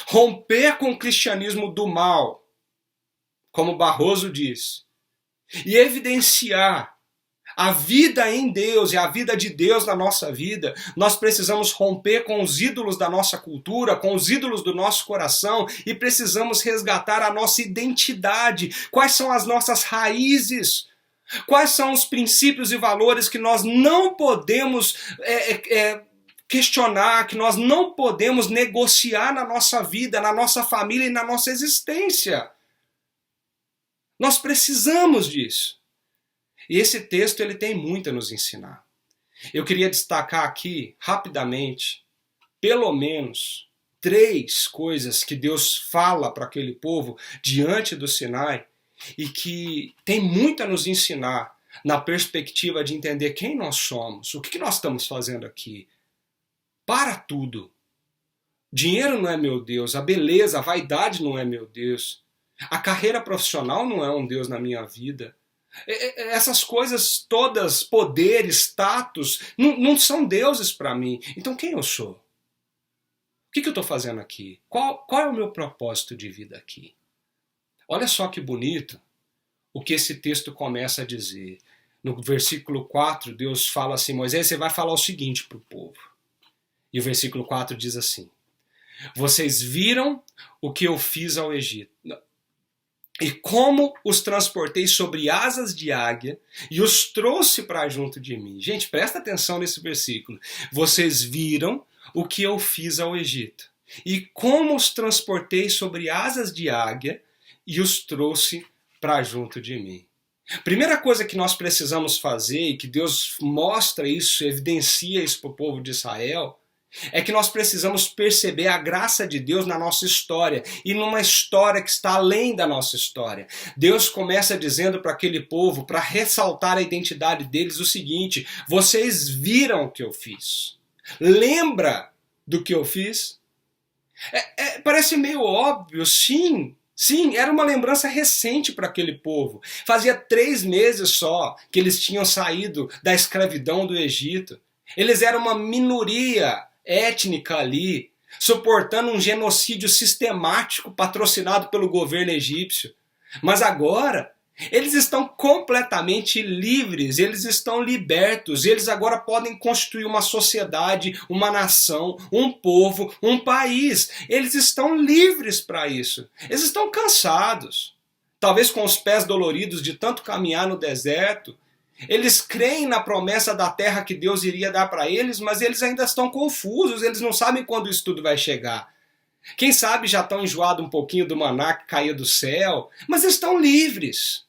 romper com o cristianismo do mal, como Barroso diz, e evidenciar a vida em Deus e a vida de Deus na nossa vida, nós precisamos romper com os ídolos da nossa cultura, com os ídolos do nosso coração, e precisamos resgatar a nossa identidade. Quais são as nossas raízes? Quais são os princípios e valores que nós não podemos questionar, que nós não podemos negociar na nossa vida, na nossa família e na nossa existência? Nós precisamos disso. E esse texto ele tem muito a nos ensinar. Eu queria destacar aqui, rapidamente, pelo menos 3 coisas que Deus fala para aquele povo diante do Sinai e que tem muito a nos ensinar na perspectiva de entender quem nós somos, o que nós estamos fazendo aqui. Para tudo. Dinheiro não é meu Deus, a beleza, a vaidade não é meu Deus, a carreira profissional não é um Deus na minha vida. Essas coisas todas, poder, status, não são deuses para mim. Então quem eu sou? O que eu estou fazendo aqui? Qual é o meu propósito de vida aqui? Olha só que bonito o que esse texto começa a dizer. No versículo 4, Deus fala assim: Moisés, você vai falar o seguinte para o povo. E o versículo 4 diz assim: vocês viram o que eu fiz ao Egito, e como os transportei sobre asas de águia e os trouxe para junto de mim. Gente, presta atenção nesse versículo. Vocês viram o que eu fiz ao Egito, e como os transportei sobre asas de águia e os trouxe para junto de mim. Primeira coisa que nós precisamos fazer, e que Deus mostra isso, evidencia isso para o povo de Israel, é que nós precisamos perceber a graça de Deus na nossa história, e numa história que está além da nossa história. Deus começa dizendo para aquele povo, para ressaltar a identidade deles, o seguinte: vocês viram o que eu fiz. Lembra do que eu fiz? Parece meio óbvio, sim. Sim, era uma lembrança recente para aquele povo. Fazia 3 meses só que eles tinham saído da escravidão do Egito. Eles eram uma minoria étnica ali, suportando um genocídio sistemático patrocinado pelo governo egípcio. Mas agora, Eles estão completamente livres, eles estão libertos, eles agora podem constituir uma sociedade, uma nação, um povo, um país. Eles estão livres para isso. Eles estão cansados, talvez com os pés doloridos de tanto caminhar no deserto. Eles creem na promessa da terra que Deus iria dar para eles, mas eles ainda estão confusos, eles não sabem quando isso tudo vai chegar. Quem sabe já estão enjoados um pouquinho do maná que caía do céu, mas estão livres.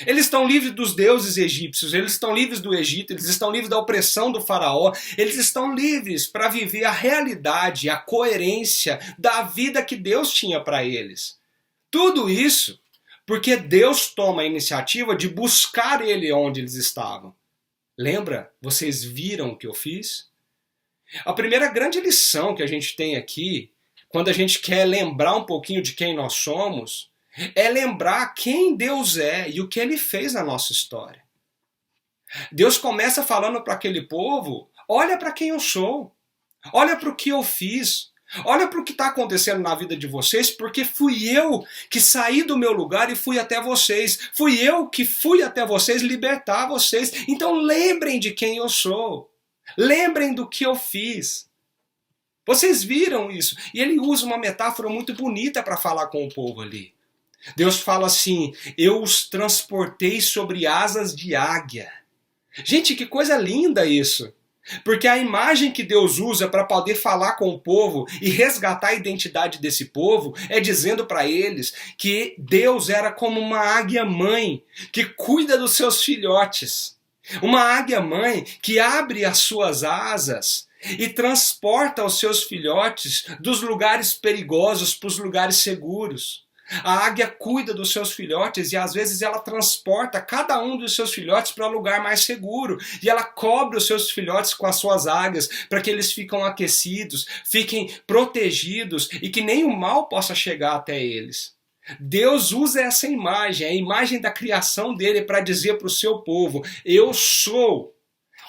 Eles estão livres dos deuses egípcios, eles estão livres do Egito, eles estão livres da opressão do faraó, eles estão livres para viver a realidade, a coerência da vida que Deus tinha para eles. Tudo isso porque Deus toma a iniciativa de buscar ele onde eles estavam. Lembra? Vocês viram o que eu fiz? A primeira grande lição que a gente tem aqui, quando a gente quer lembrar um pouquinho de quem nós somos, é lembrar quem Deus é e o que ele fez na nossa história. Deus começa falando para aquele povo, olha para quem eu sou, olha para o que eu fiz, olha para o que está acontecendo na vida de vocês, porque fui eu que saí do meu lugar e fui até vocês, fui eu que fui até vocês libertar vocês, então lembrem de quem eu sou, lembrem do que eu fiz. Vocês viram isso? E ele usa uma metáfora muito bonita para falar com o povo ali. Deus fala assim, eu os transportei sobre asas de águia. Gente, que coisa linda isso! Porque a imagem que Deus usa para poder falar com o povo e resgatar a identidade desse povo é dizendo para eles que Deus era como uma águia mãe que cuida dos seus filhotes. Uma águia mãe que abre as suas asas e transporta os seus filhotes dos lugares perigosos para os lugares seguros. A águia cuida dos seus filhotes e às vezes ela transporta cada um dos seus filhotes para um lugar mais seguro. E ela cobre os seus filhotes com as suas águias para que eles fiquem aquecidos, fiquem protegidos e que nem o mal possa chegar até eles. Deus usa essa imagem, a imagem da criação dele para dizer para o seu povo, eu sou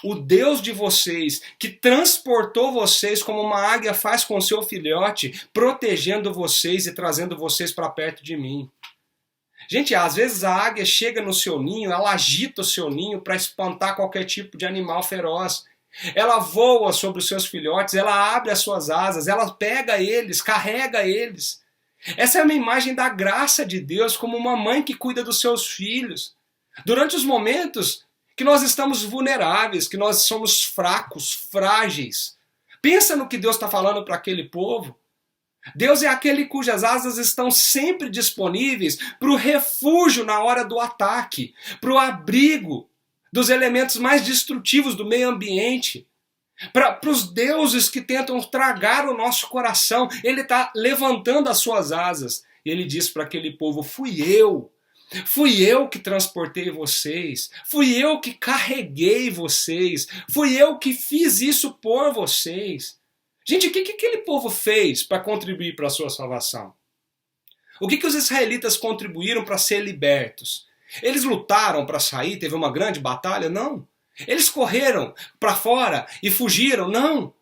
o Deus de vocês, que transportou vocês como uma águia faz com o seu filhote, protegendo vocês e trazendo vocês para perto de mim. Gente, às vezes a águia chega no seu ninho, ela agita o seu ninho para espantar qualquer tipo de animal feroz. Ela voa sobre os seus filhotes, ela abre as suas asas, ela pega eles, carrega eles. Essa é uma imagem da graça de Deus como uma mãe que cuida dos seus filhos. Durante os momentos que nós estamos vulneráveis, que nós somos fracos, frágeis. Pensa no que Deus está falando para aquele povo. Deus é aquele cujas asas estão sempre disponíveis para o refúgio na hora do ataque, para o abrigo dos elementos mais destrutivos do meio ambiente, para os deuses que tentam tragar o nosso coração. Ele está levantando as suas asas. E ele diz para aquele povo, fui eu que transportei vocês, fui eu que carreguei vocês, fui eu que fiz isso por vocês. Gente, o que aquele povo fez para contribuir para a sua salvação? O que os israelitas contribuíram para ser libertos? Eles lutaram para sair, teve uma grande batalha? Não. Eles correram para fora e fugiram? Não.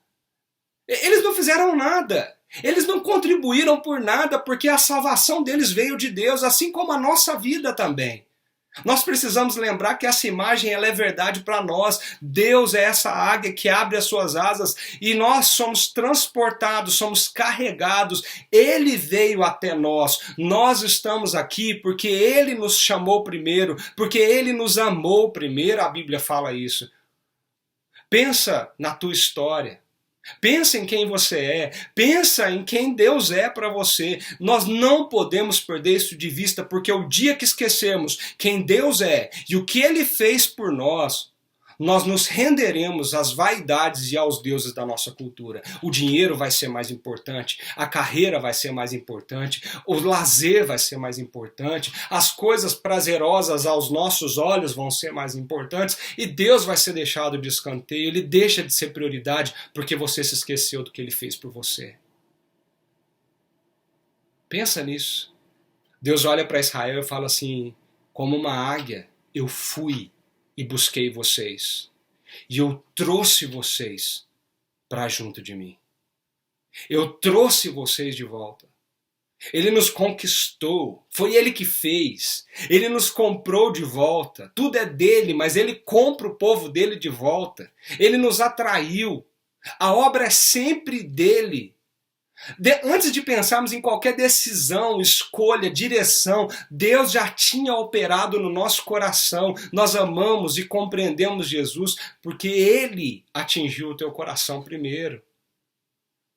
Eles não fizeram nada. Eles não contribuíram por nada porque a salvação deles veio de Deus, assim como a nossa vida também. Nós precisamos lembrar que essa imagem ela é verdade para nós. Deus é essa águia que abre as suas asas e nós somos transportados, somos carregados. Ele veio até nós. Nós estamos aqui porque Ele nos chamou primeiro, porque Ele nos amou primeiro. A Bíblia fala isso. Pensa na tua história. Pensa em quem você é, pensa em quem Deus é para você. Nós não podemos perder isso de vista, porque o dia que esquecermos quem Deus é e o que Ele fez por nós, nós nos renderemos às vaidades e aos deuses da nossa cultura. O dinheiro vai ser mais importante, a carreira vai ser mais importante, o lazer vai ser mais importante, as coisas prazerosas aos nossos olhos vão ser mais importantes e Deus vai ser deixado de escanteio, Ele deixa de ser prioridade porque você se esqueceu do que Ele fez por você. Pensa nisso. Deus olha para Israel e fala assim, como uma águia, eu fui e busquei vocês, e eu trouxe vocês para junto de mim. Eu trouxe vocês de volta. Ele nos conquistou, foi Ele que fez, Ele nos comprou de volta, tudo é dele, mas Ele compra o povo dele de volta, Ele nos atraiu, a obra é sempre dele. Antes de pensarmos em qualquer decisão, escolha, direção, Deus já tinha operado no nosso coração. Nós amamos e compreendemos Jesus porque Ele atingiu o teu coração primeiro.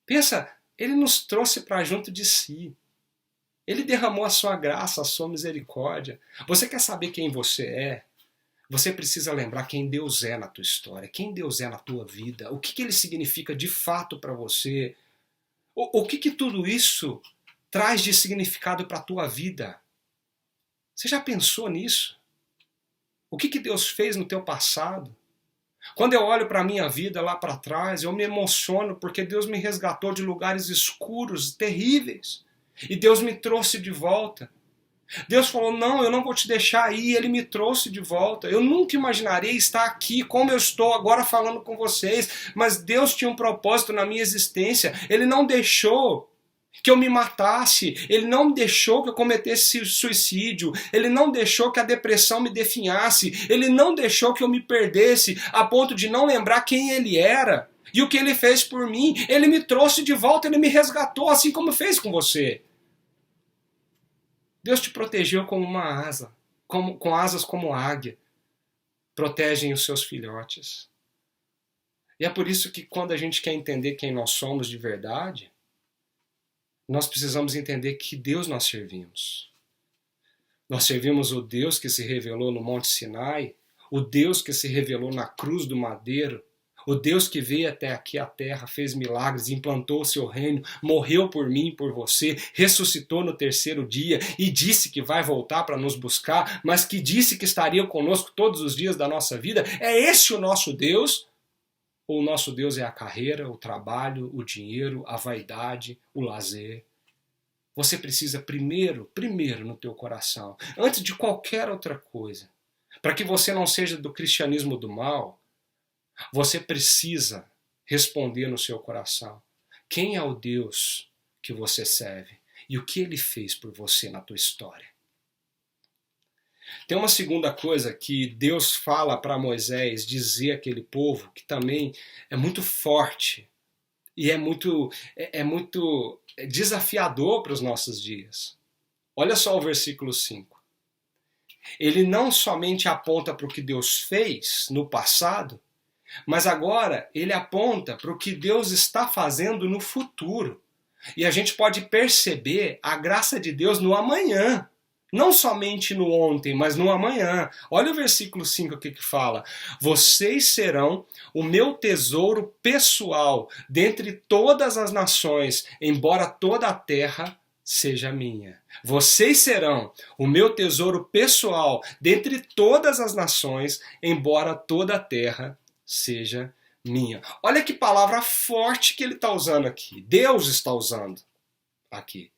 Pensa, Ele nos trouxe para junto de si. Ele derramou a sua graça, a sua misericórdia. Você quer saber quem você é? Você precisa lembrar quem Deus é na tua história, quem Deus é na tua vida, o que Ele significa de fato para você. O que tudo isso traz de significado para a tua vida? Você já pensou nisso? O que Deus fez no teu passado? Quando eu olho para a minha vida lá para trás, eu me emociono porque Deus me resgatou de lugares escuros, terríveis. E Deus me trouxe de volta. Deus falou, não, eu não vou te deixar ir. Ele me trouxe de volta. Eu nunca imaginaria estar aqui como eu estou agora falando com vocês. Mas Deus tinha um propósito na minha existência. Ele não deixou que eu me matasse. Ele não deixou que eu cometesse suicídio. Ele não deixou que a depressão me definhasse. Ele não deixou que eu me perdesse a ponto de não lembrar quem Ele era e o que Ele fez por mim. Ele me trouxe de volta, Ele me resgatou, assim como fez com você. Deus te protegeu como uma asa, com asas como águia. Protegem os seus filhotes. E é por isso que quando a gente quer entender quem nós somos de verdade, nós precisamos entender que Deus nós servimos. Nós servimos o Deus que se revelou no Monte Sinai, o Deus que se revelou na cruz do madeiro, o Deus que veio até aqui à terra, fez milagres, implantou o seu reino, morreu por mim e por você, ressuscitou no terceiro dia e disse que vai voltar para nos buscar, mas que disse que estaria conosco todos os dias da nossa vida. É esse o nosso Deus? Ou o nosso Deus é a carreira, o trabalho, o dinheiro, a vaidade, o lazer? Você precisa primeiro no teu coração, antes de qualquer outra coisa, para que você não seja do cristianismo do mal, você precisa responder no seu coração. Quem é o Deus que você serve? E o que Ele fez por você na tua história? Tem uma segunda coisa que Deus fala para Moisés dizer àquele povo, que também é muito forte e é muito desafiador para os nossos dias. Olha só o versículo 5. Ele não somente aponta para o que Deus fez no passado, mas agora ele aponta para o que Deus está fazendo no futuro. E a gente pode perceber a graça de Deus no amanhã. Não somente no ontem, mas no amanhã. Olha o versículo 5 aqui que fala: vocês serão o meu tesouro pessoal dentre todas as nações, embora toda a terra seja minha. Vocês serão o meu tesouro pessoal dentre todas as nações, embora toda a terra seja minha. Olha que palavra forte que ele está usando aqui. Deus está usando aqui.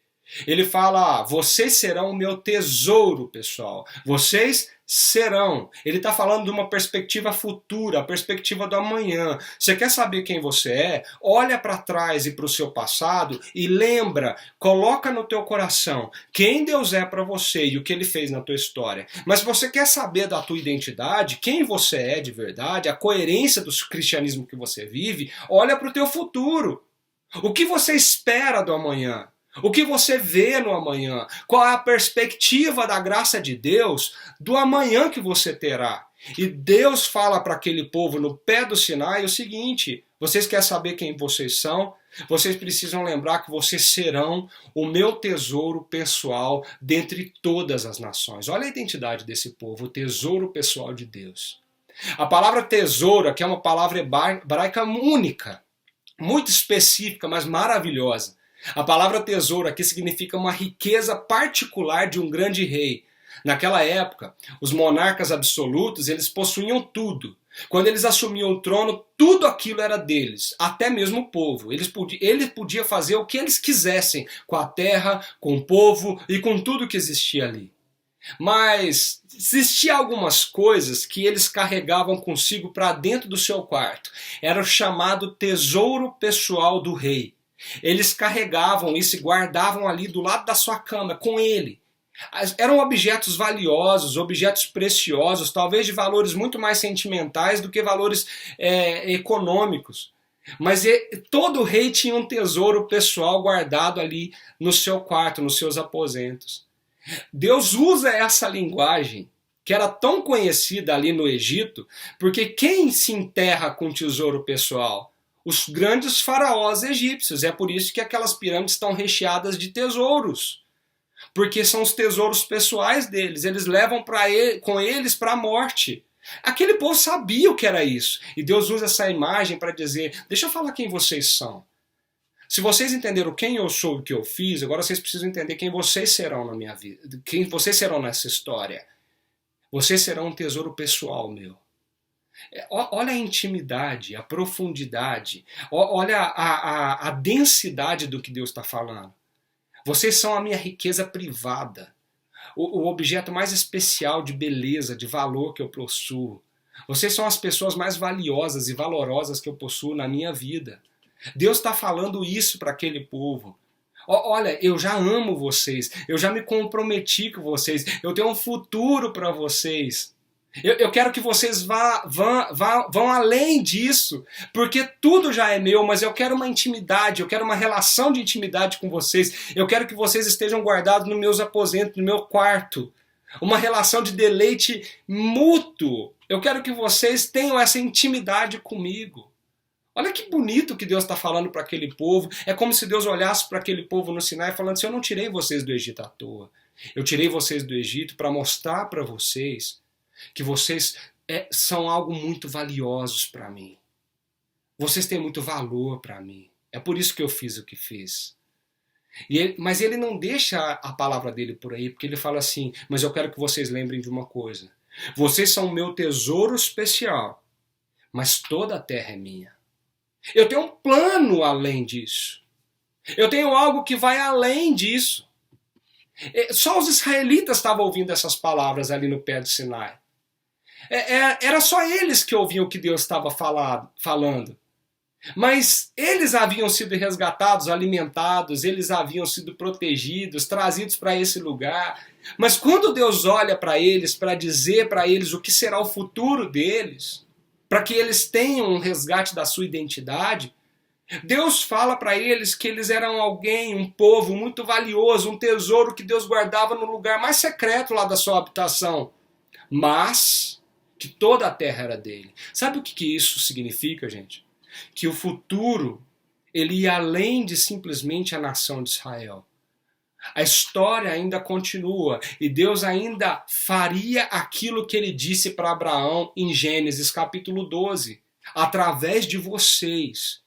Ele fala, vocês serão o meu tesouro, pessoal. Vocês serão. Ele está falando de uma perspectiva futura, a perspectiva do amanhã. Você quer saber quem você é? Olha para trás e para o seu passado e lembra, coloca no teu coração quem Deus é para você e o que Ele fez na tua história. Mas se você quer saber da tua identidade, quem você é de verdade, a coerência do cristianismo que você vive, olha para o teu futuro. O que você espera do amanhã? O que você vê no amanhã? Qual é a perspectiva da graça de Deus do amanhã que você terá? E Deus fala para aquele povo no pé do Sinai o seguinte: vocês querem saber quem vocês são? Vocês precisam lembrar que vocês serão o meu tesouro pessoal dentre todas as nações. Olha a identidade desse povo, o tesouro pessoal de Deus. A palavra tesouro aqui é uma palavra hebraica única, muito específica, mas maravilhosa. A palavra tesouro aqui significa uma riqueza particular de um grande rei. Naquela época, os monarcas absolutos, eles possuíam tudo. Quando eles assumiam o trono, tudo aquilo era deles, até mesmo o povo. Eles podiam fazer o que eles quisessem com a terra, com o povo e com tudo que existia ali. Mas existiam algumas coisas que eles carregavam consigo para dentro do seu quarto. Era o chamado tesouro pessoal do rei. Eles carregavam isso e guardavam ali do lado da sua cama, com ele. Eram objetos valiosos, objetos preciosos, talvez de valores muito mais sentimentais do que valores econômicos. Mas todo rei tinha um tesouro pessoal guardado ali no seu quarto, nos seus aposentos. Deus usa essa linguagem, que era tão conhecida ali no Egito, porque quem se enterra com tesouro pessoal? Os grandes faraós egípcios. É por isso que aquelas pirâmides estão recheadas de tesouros. Porque são os tesouros pessoais deles. Eles levam com eles para a morte. Aquele povo sabia o que era isso. E Deus usa essa imagem para dizer, deixa eu falar quem vocês são. Se vocês entenderam quem eu sou e o que eu fiz, agora vocês precisam entender quem vocês serão na minha vida. Quem vocês serão nessa história. Vocês serão um tesouro pessoal meu. Olha a intimidade, a profundidade, olha a densidade do que Deus está falando. Vocês são a minha riqueza privada, o objeto mais especial de beleza, de valor que eu possuo. Vocês são as pessoas mais valiosas e valorosas que eu possuo na minha vida. Deus está falando isso para aquele povo. Olha, eu já amo vocês, eu já me comprometi com vocês, eu tenho um futuro para vocês. Eu quero que vocês vão além disso, porque tudo já é meu, mas eu quero uma intimidade, eu quero uma relação de intimidade com vocês. Eu quero que vocês estejam guardados nos meus aposentos, no meu quarto. Uma relação de deleite mútuo. Eu quero que vocês tenham essa intimidade comigo. Olha que bonito que Deus está falando para aquele povo. É como se Deus olhasse para aquele povo no Sinai falando assim, eu não tirei vocês do Egito à toa. Eu tirei vocês do Egito para mostrar para vocês que vocês são algo muito valiosos para mim. Vocês têm muito valor para mim. É por isso que eu fiz o que fiz. Mas ele não deixa a palavra dele por aí, porque ele fala assim, mas eu quero que vocês lembrem de uma coisa. Vocês são o meu tesouro especial, mas toda a terra é minha. Eu tenho um plano além disso. Eu tenho algo que vai além disso. Só os israelitas estavam ouvindo essas palavras ali no pé do Sinai. Era só eles que ouviam o que Deus estava falando. Mas eles haviam sido resgatados, alimentados, eles haviam sido protegidos, trazidos para esse lugar. Mas quando Deus olha para eles, para dizer para eles o que será o futuro deles, para que eles tenham um resgate da sua identidade, Deus fala para eles que eles eram alguém, um povo muito valioso, um tesouro que Deus guardava no lugar mais secreto lá da sua habitação. Mas que toda a terra era dele. Sabe o que isso significa, gente? Que o futuro, ele ia além de simplesmente a nação de Israel. A história ainda continua e Deus ainda faria aquilo que ele disse para Abraão em Gênesis capítulo 12. Através de vocês,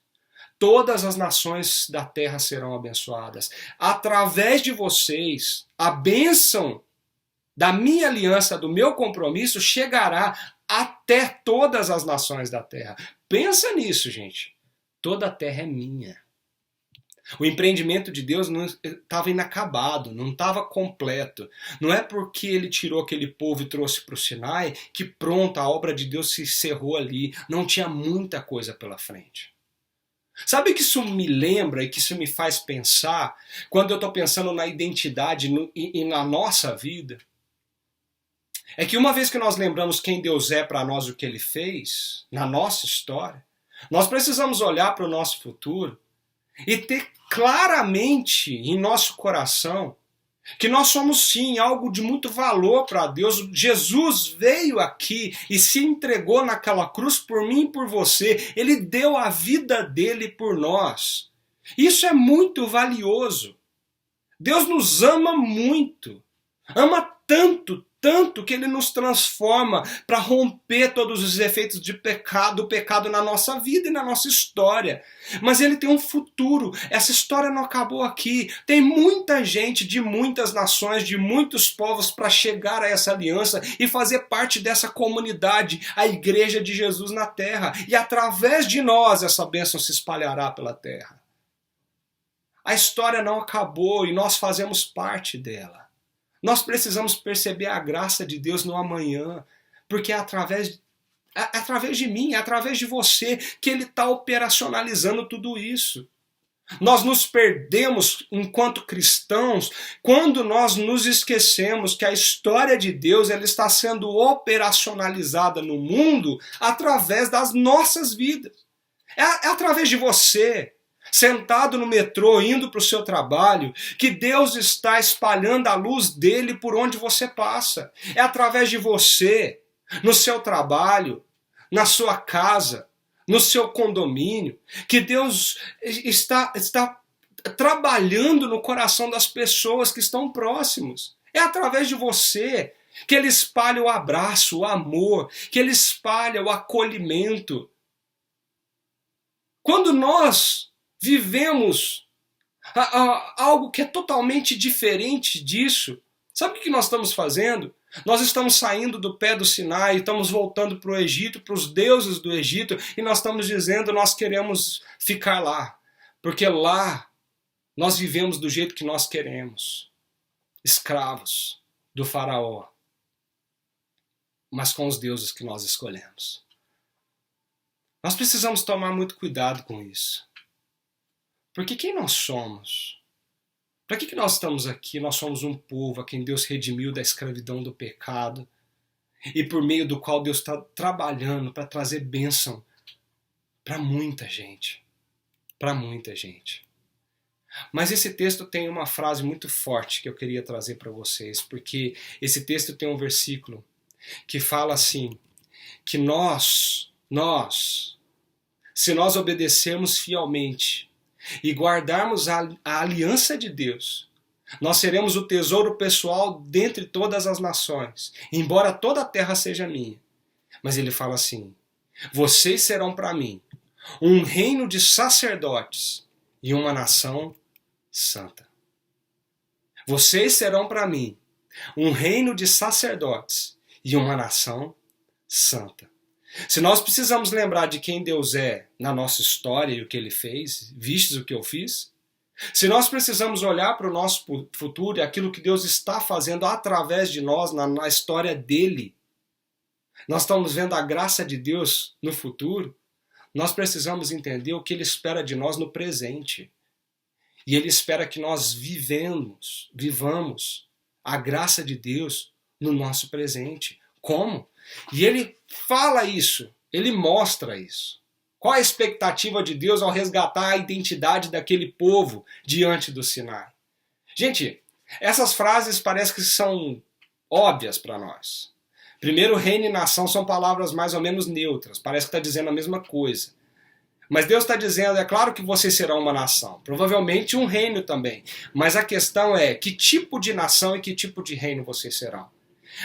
todas as nações da terra serão abençoadas. Através de vocês, a bênção da minha aliança, do meu compromisso, chegará até todas as nações da terra. Pensa nisso, gente. Toda a terra é minha. O empreendimento de Deus não estava inacabado, não estava completo. Não é porque ele tirou aquele povo e trouxe para o Sinai que pronto, a obra de Deus se encerrou ali. Não tinha muita coisa pela frente. Sabe que isso me lembra e que isso me faz pensar quando eu estou pensando na identidade e na nossa vida? É que uma vez que nós lembramos quem Deus é para nós, o que Ele fez, na nossa história, nós precisamos olhar para o nosso futuro e ter claramente em nosso coração que nós somos sim algo de muito valor para Deus. Jesus veio aqui e se entregou naquela cruz por mim e por você. Ele deu a vida dele por nós. Isso é muito valioso. Deus nos ama muito. Ama tanto que ele nos transforma para romper todos os efeitos do pecado na nossa vida e na nossa história. Mas ele tem um futuro. Essa história não acabou aqui. Tem muita gente de muitas nações, de muitos povos para chegar a essa aliança e fazer parte dessa comunidade, a igreja de Jesus na terra. E através de nós essa bênção se espalhará pela terra. A história não acabou e nós fazemos parte dela. Nós precisamos perceber a graça de Deus no amanhã, porque é através de mim, é através de você que Ele está operacionalizando tudo isso. Nós nos perdemos enquanto cristãos quando nós nos esquecemos que a história de Deus ela está sendo operacionalizada no mundo através das nossas vidas. É através de você, sentado no metrô, indo para o seu trabalho, que Deus está espalhando a luz dele por onde você passa. É através de você, no seu trabalho, na sua casa, no seu condomínio, que Deus está trabalhando no coração das pessoas que estão próximos. É através de você que Ele espalha o abraço, o amor, que Ele espalha o acolhimento. Quando nós vivemos algo que é totalmente diferente disso, sabe o que nós estamos fazendo? Nós estamos saindo do pé do Sinai, estamos voltando para o Egito, para os deuses do Egito, e nós estamos dizendo nós queremos ficar lá, porque lá nós vivemos do jeito que nós queremos, escravos do faraó, mas com os deuses que nós escolhemos. Nós precisamos tomar muito cuidado com isso, porque quem nós somos? Para que nós estamos aqui? Nós somos um povo a quem Deus redimiu da escravidão do pecado e por meio do qual Deus está trabalhando para trazer bênção para muita gente. Para muita gente. Mas esse texto tem uma frase muito forte que eu queria trazer para vocês, porque esse texto tem um versículo que fala assim, que se nós obedecermos fielmente e guardarmos a aliança de Deus, nós seremos o tesouro pessoal dentre todas as nações, embora toda a terra seja minha. Mas ele fala assim, vocês serão para mim um reino de sacerdotes e uma nação santa. Vocês serão para mim um reino de sacerdotes e uma nação santa. Se nós precisamos lembrar de quem Deus é na nossa história e o que Ele fez, vistes o que eu fiz, se nós precisamos olhar para o nosso futuro e aquilo que Deus está fazendo através de nós na história dEle, nós estamos vendo a graça de Deus no futuro, nós precisamos entender o que Ele espera de nós no presente. E Ele espera que nós vivamos a graça de Deus no nosso presente. Como? E Ele fala isso, Ele mostra isso. Qual a expectativa de Deus ao resgatar a identidade daquele povo diante do Sinai? Gente, essas frases parecem que são óbvias para nós. Primeiro, reino e nação são palavras mais ou menos neutras, parece que está dizendo a mesma coisa. Mas Deus está dizendo, é claro que você será uma nação, provavelmente um reino também. Mas a questão é, que tipo de nação e que tipo de reino vocês serão?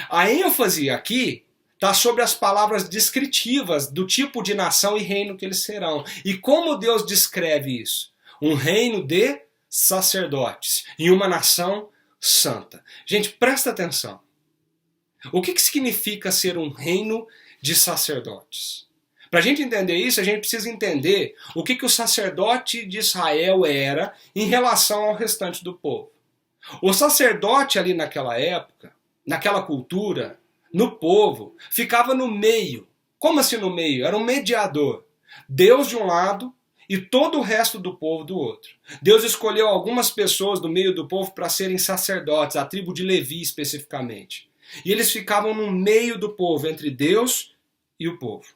A ênfase aqui está sobre as palavras descritivas do tipo de nação e reino que eles serão. E como Deus descreve isso? Um reino de sacerdotes e uma nação santa. Gente, presta atenção. O que significa ser um reino de sacerdotes? Para a gente entender isso, a gente precisa entender o que o sacerdote de Israel era em relação ao restante do povo. O sacerdote ali naquela época, naquela cultura, no povo, ficava no meio. Como assim no meio? Era um mediador. Deus de um lado e todo o resto do povo do outro. Deus escolheu algumas pessoas do meio do povo para serem sacerdotes, a tribo de Levi especificamente. E eles ficavam no meio do povo, entre Deus e o povo.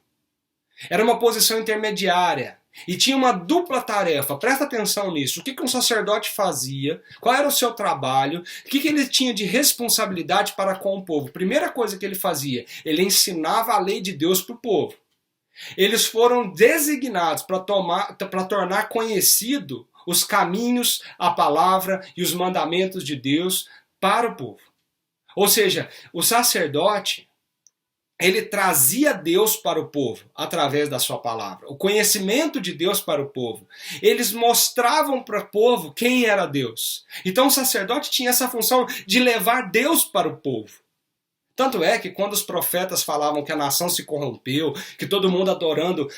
Era uma posição intermediária. E tinha uma dupla tarefa, presta atenção nisso. O que um sacerdote fazia? Qual era o seu trabalho? O que ele tinha de responsabilidade para com o povo? Primeira coisa que ele fazia, ele ensinava a lei de Deus para o povo. Eles foram designados para tornar conhecido os caminhos, a palavra e os mandamentos de Deus para o povo. Ou seja, o sacerdote, ele trazia Deus para o povo através da sua palavra, o conhecimento de Deus para o povo. Eles mostravam para o povo quem era Deus. Então o sacerdote tinha essa função de levar Deus para o povo. Tanto é que quando os profetas falavam que a nação se corrompeu, que todo mundo adorando,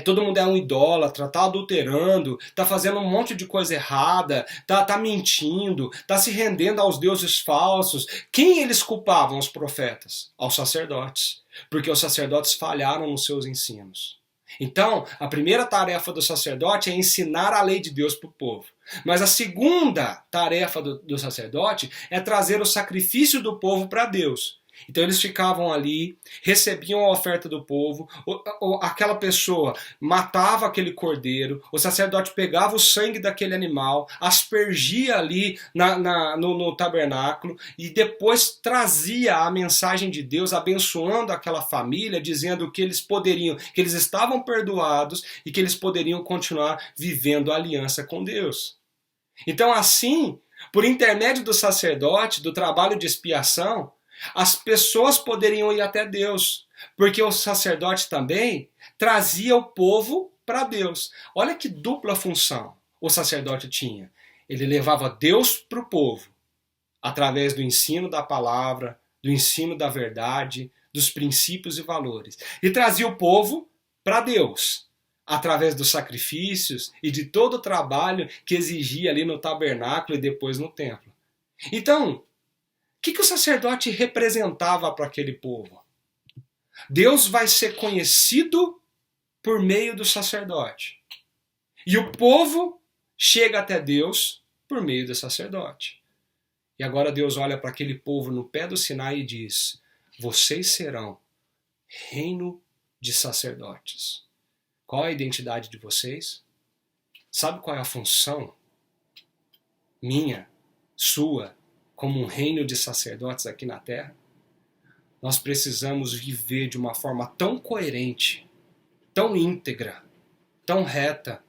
todo mundo é um idólatra, está adulterando, está fazendo um monte de coisa errada, está mentindo, está se rendendo aos deuses falsos, quem eles culpavam? Os profetas? Aos sacerdotes. Porque os sacerdotes falharam nos seus ensinos. Então, a primeira tarefa do sacerdote é ensinar a lei de Deus para o povo. Mas a segunda tarefa do sacerdote é trazer o sacrifício do povo para Deus. Então eles ficavam ali, recebiam a oferta do povo, aquela pessoa matava aquele cordeiro, o sacerdote pegava o sangue daquele animal, aspergia ali no tabernáculo e depois trazia a mensagem de Deus abençoando aquela família, dizendo que eles estavam perdoados e que eles poderiam continuar vivendo a aliança com Deus. Então assim, por intermédio do sacerdote, do trabalho de expiação, as pessoas poderiam ir até Deus, porque o sacerdote também trazia o povo para Deus. Olha que dupla função o sacerdote tinha. Ele levava Deus para o povo, através do ensino da palavra, do ensino da verdade, dos princípios e valores. E trazia o povo para Deus, através dos sacrifícios e de todo o trabalho que exigia ali no tabernáculo e depois no templo. Então, o que o sacerdote representava para aquele povo? Deus vai ser conhecido por meio do sacerdote. E o povo chega até Deus por meio do sacerdote. E agora Deus olha para aquele povo no pé do Sinai e diz: vocês serão reino de sacerdotes. Qual a identidade de vocês? Sabe qual é a função minha, sua, como um reino de sacerdotes aqui na terra? Nós precisamos viver de uma forma tão coerente, tão íntegra, tão reta,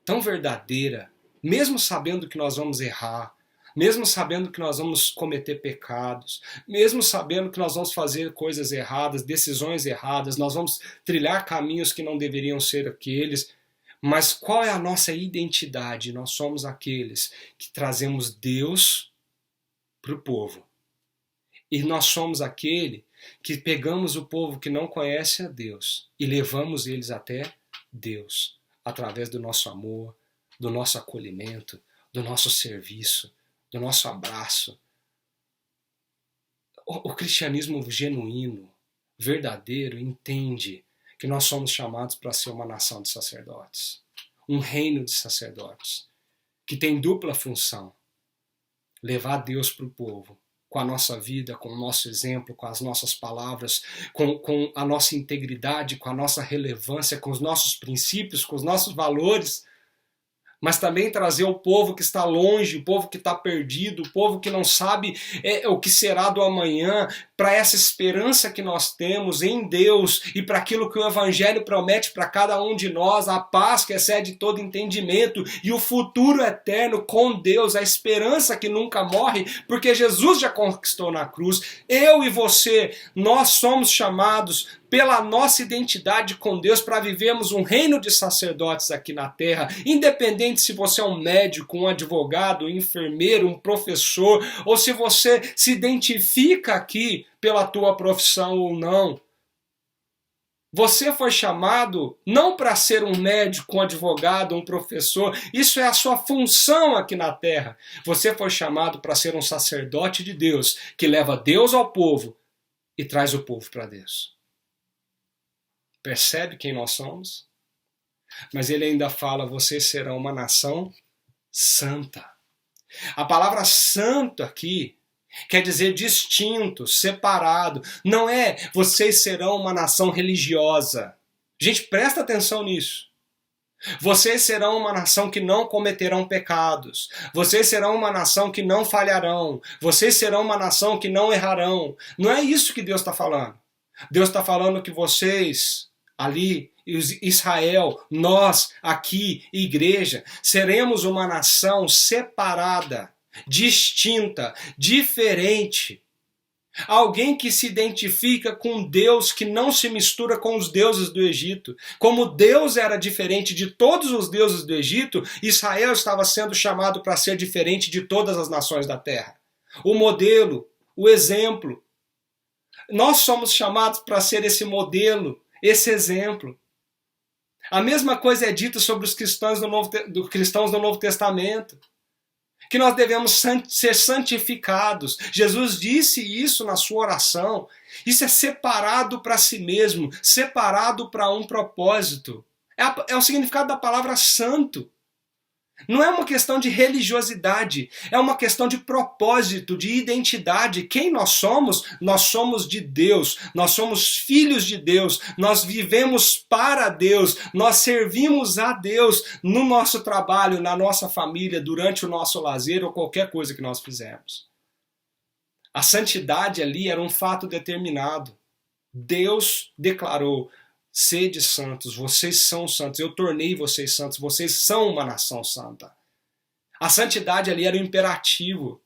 tão verdadeira, mesmo sabendo que nós vamos errar, mesmo sabendo que nós vamos cometer pecados, mesmo sabendo que nós vamos fazer coisas erradas, decisões erradas, nós vamos trilhar caminhos que não deveriam ser aqueles. Mas qual é a nossa identidade? Nós somos aqueles que trazemos Deus para o povo. E nós somos aquele que pegamos o povo que não conhece a Deus e levamos eles até Deus, através do nosso amor, do nosso acolhimento, do nosso serviço, do nosso abraço. O cristianismo genuíno, verdadeiro, entende que nós somos chamados para ser uma nação de sacerdotes, um reino de sacerdotes, que tem dupla função: levar Deus para o povo, com a nossa vida, com o nosso exemplo, com as nossas palavras, com a nossa integridade, com a nossa relevância, com os nossos princípios, com os nossos valores, mas também trazer o povo que está longe, o povo que está perdido, o povo que não sabe o que será do amanhã, para essa esperança que nós temos em Deus e para aquilo que o Evangelho promete para cada um de nós, a paz que excede todo entendimento e o futuro eterno com Deus, a esperança que nunca morre, porque Jesus já conquistou na cruz. Eu e você, nós somos chamados pela nossa identidade com Deus para vivermos um reino de sacerdotes aqui na terra, independente se você é um médico, um advogado, um enfermeiro, um professor, ou se você se identifica aqui pela tua profissão ou não. Você foi chamado não para ser um médico, um advogado, um professor. Isso é a sua função aqui na terra. Você foi chamado para ser um sacerdote de Deus, que leva Deus ao povo e traz o povo para Deus. Percebe quem nós somos? Mas ele ainda fala: vocês serão uma nação santa. A palavra santo aqui quer dizer distinto, separado. Não é vocês serão uma nação religiosa. Gente, presta atenção nisso. Vocês serão uma nação que não cometerão pecados. Vocês serão uma nação que não falharão. Vocês serão uma nação que não errarão. Não é isso que Deus está falando. Deus está falando que vocês, ali, Israel, nós aqui, igreja, seremos uma nação separada, distinta, diferente. Alguém que se identifica com Deus, que não se mistura com os deuses do Egito. Como Deus era diferente de todos os deuses do Egito, Israel estava sendo chamado para ser diferente de todas as nações da terra. O modelo, o exemplo. Nós somos chamados para ser esse modelo, esse exemplo. A mesma coisa é dita sobre os cristãos do Novo Testamento, que nós devemos ser santificados. Jesus disse isso na sua oração, Isso é separado para si mesmo, separado para um propósito. É o significado da palavra santo. Não é uma questão de religiosidade, é uma questão de propósito, de identidade. Quem nós somos? Nós somos de Deus, nós somos filhos de Deus, nós vivemos para Deus, nós servimos a Deus no nosso trabalho, na nossa família, durante o nosso lazer ou qualquer coisa que nós fizermos. A santidade ali era um fato determinado. Deus declarou: sede santos, vocês são santos, eu tornei vocês santos, vocês são uma nação santa. A santidade ali era o imperativo.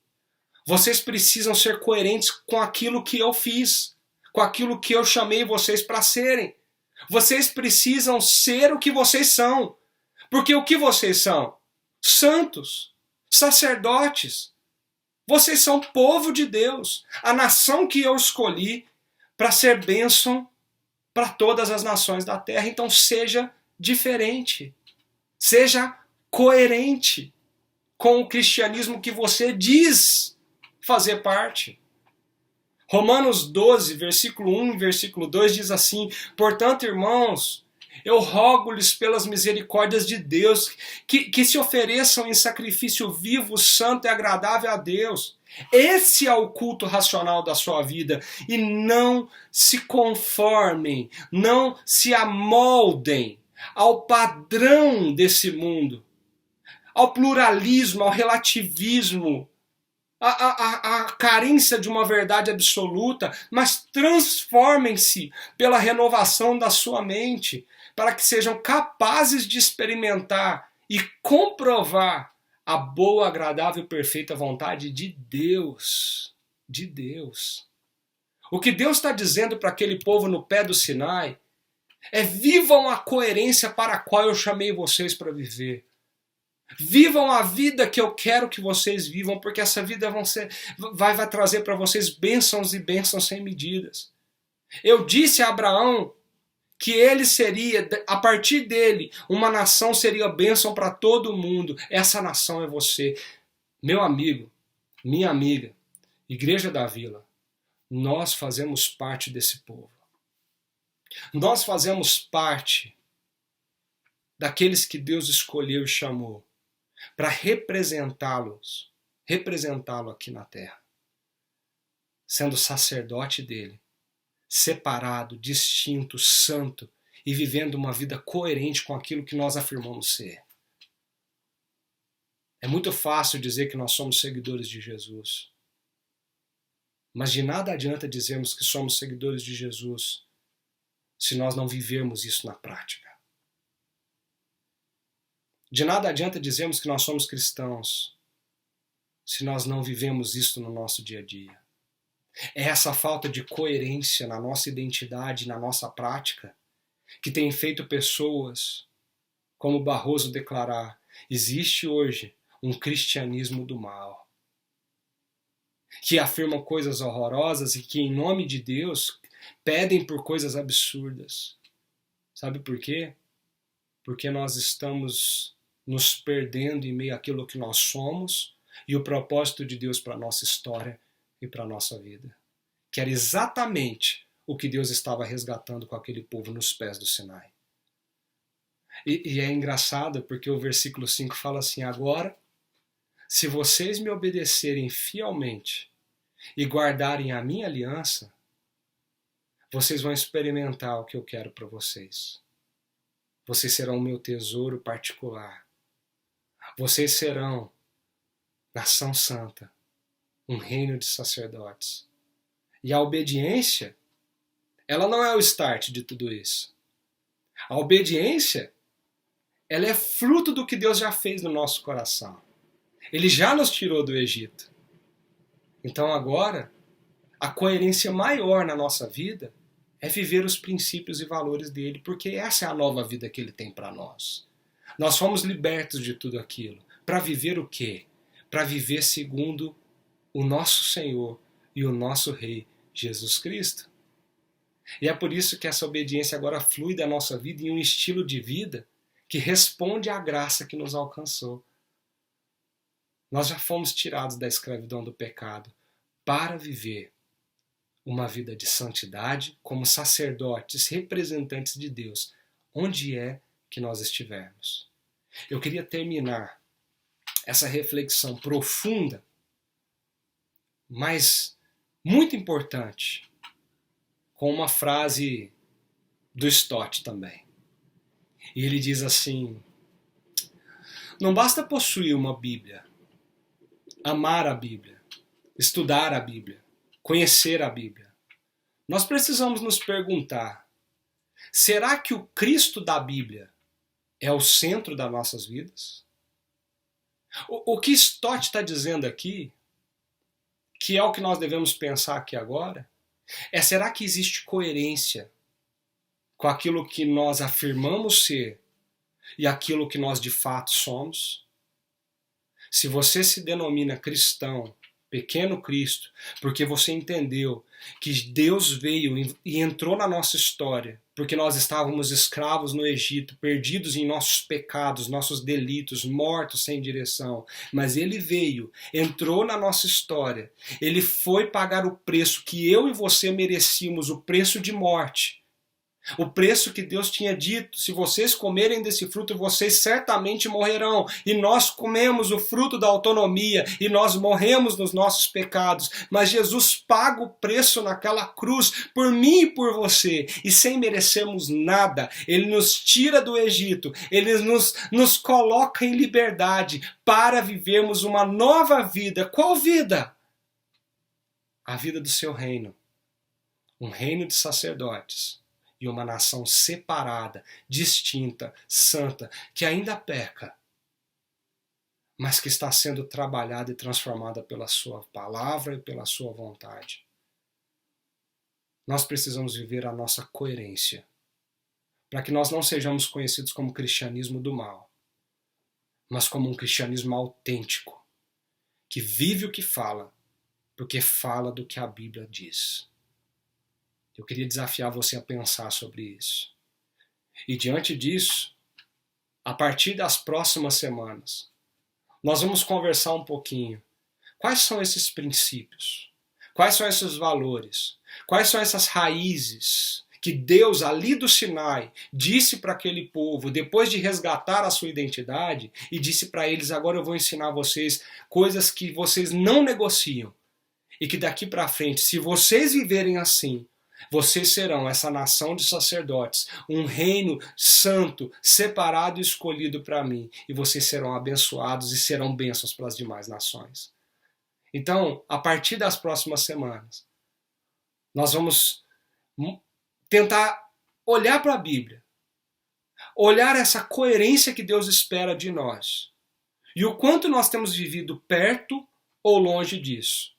Vocês precisam ser coerentes com aquilo que eu fiz, com aquilo que eu chamei vocês para serem. Vocês precisam ser o que vocês são. Porque o que vocês são? Santos, sacerdotes. Vocês são povo de Deus, a nação que eu escolhi para ser bênção para todas as nações da terra. Então seja diferente, seja coerente com o cristianismo que você diz fazer parte. Romanos 12, versículo 1 e versículo 2 diz assim: portanto, irmãos, eu rogo-lhes pelas misericórdias de Deus que se ofereçam em sacrifício vivo, santo e agradável a Deus. Esse é o culto racional da sua vida. E não se conformem, não se amoldem ao padrão desse mundo, ao pluralismo, ao relativismo, à carência de uma verdade absoluta, mas transformem-se pela renovação da sua mente, para que sejam capazes de experimentar e comprovar a boa, agradável e perfeita vontade de Deus. De Deus. O que Deus está dizendo para aquele povo no pé do Sinai é: vivam a coerência para a qual eu chamei vocês para viver. Vivam a vida que eu quero que vocês vivam, porque essa vida vai trazer para vocês bênçãos e bênçãos sem medidas. Eu disse a Abraão que ele seria, a partir dele, uma nação seria bênção para todo mundo. Essa nação é você. Meu amigo, minha amiga, Igreja da Vila, nós fazemos parte desse povo. Nós fazemos parte daqueles que Deus escolheu e chamou para representá-lo aqui na terra, sendo sacerdote dele, separado, distinto, santo e vivendo uma vida coerente com aquilo que nós afirmamos ser. É muito fácil dizer que nós somos seguidores de Jesus, mas de nada adianta dizermos que somos seguidores de Jesus se nós não vivermos isso na prática. De nada adianta dizermos que nós somos cristãos se nós não vivemos isso no nosso dia a dia. É essa falta de coerência na nossa identidade, na nossa prática, que tem feito pessoas, como Barroso declarar: existe hoje um cristianismo do mal, que afirma coisas horrorosas e que, em nome de Deus, pedem por coisas absurdas. Sabe por quê? Porque nós estamos nos perdendo em meio àquilo que nós somos e o propósito de Deus para a nossa história e para a nossa vida. Que era exatamente o que Deus estava resgatando com aquele povo nos pés do Sinai. E é engraçado porque o versículo 5 fala assim: agora, se vocês me obedecerem fielmente e guardarem a minha aliança, vocês vão experimentar o que eu quero para vocês. Vocês serão o meu tesouro particular. Vocês serão nação santa, um reino de sacerdotes. E a obediência, ela não é o start de tudo isso. A obediência, ela é fruto do que Deus já fez no nosso coração. Ele já nos tirou do Egito. Então agora, a coerência maior na nossa vida é viver os princípios e valores dele, porque essa é a nova vida que ele tem para nós. Nós fomos libertos de tudo aquilo. Para viver o quê? Para viver segundo o nosso Senhor e o nosso Rei, Jesus Cristo. E é por isso que essa obediência agora flui da nossa vida em um estilo de vida que responde à graça que nos alcançou. Nós já fomos tirados da escravidão do pecado para viver uma vida de santidade como sacerdotes, representantes de Deus, onde é que nós estivermos. Eu queria terminar essa reflexão profunda, mas muito importante, com uma frase do Stott também. E ele diz assim: não basta possuir uma Bíblia, amar a Bíblia, estudar a Bíblia, conhecer a Bíblia. Nós precisamos nos perguntar: será que o Cristo da Bíblia é o centro das nossas vidas? O que Stott está dizendo aqui, que é o que nós devemos pensar aqui agora, é: será que existe coerência com aquilo que nós afirmamos ser e aquilo que nós de fato somos? Se você se denomina cristão, pequeno Cristo, porque você entendeu que Deus veio e entrou na nossa história, porque nós estávamos escravos no Egito, perdidos em nossos pecados, nossos delitos, mortos sem direção, mas Ele veio, entrou na nossa história, Ele foi pagar o preço que eu e você merecíamos, o preço de morte. O preço que Deus tinha dito: se vocês comerem desse fruto, vocês certamente morrerão. E nós comemos o fruto da autonomia e nós morremos nos nossos pecados. Mas Jesus paga o preço naquela cruz por mim e por você. E sem merecermos nada, Ele nos tira do Egito, Ele nos coloca em liberdade para vivermos uma nova vida. Qual vida? A vida do seu reino. Um reino de sacerdotes. E uma nação separada, distinta, santa, que ainda peca, mas que está sendo trabalhada e transformada pela sua palavra e pela sua vontade. Nós precisamos viver a nossa coerência, para que nós não sejamos conhecidos como cristianismo do mal, mas como um cristianismo autêntico, que vive o que fala, porque fala do que a Bíblia diz. Eu queria desafiar você a pensar sobre isso. E diante disso, a partir das próximas semanas, nós vamos conversar um pouquinho. Quais são esses princípios? Quais são esses valores? Quais são essas raízes que Deus, ali do Sinai, disse para aquele povo, depois de resgatar a sua identidade, e disse para eles: agora eu vou ensinar vocês coisas que vocês não negociam. E que daqui para frente, se vocês viverem assim, vocês serão essa nação de sacerdotes, um reino santo, separado e escolhido para mim. E vocês serão abençoados e serão bênçãos para as demais nações. Então, a partir das próximas semanas, nós vamos tentar olhar para a Bíblia, olhar essa coerência que Deus espera de nós. E o quanto nós temos vivido perto ou longe disso.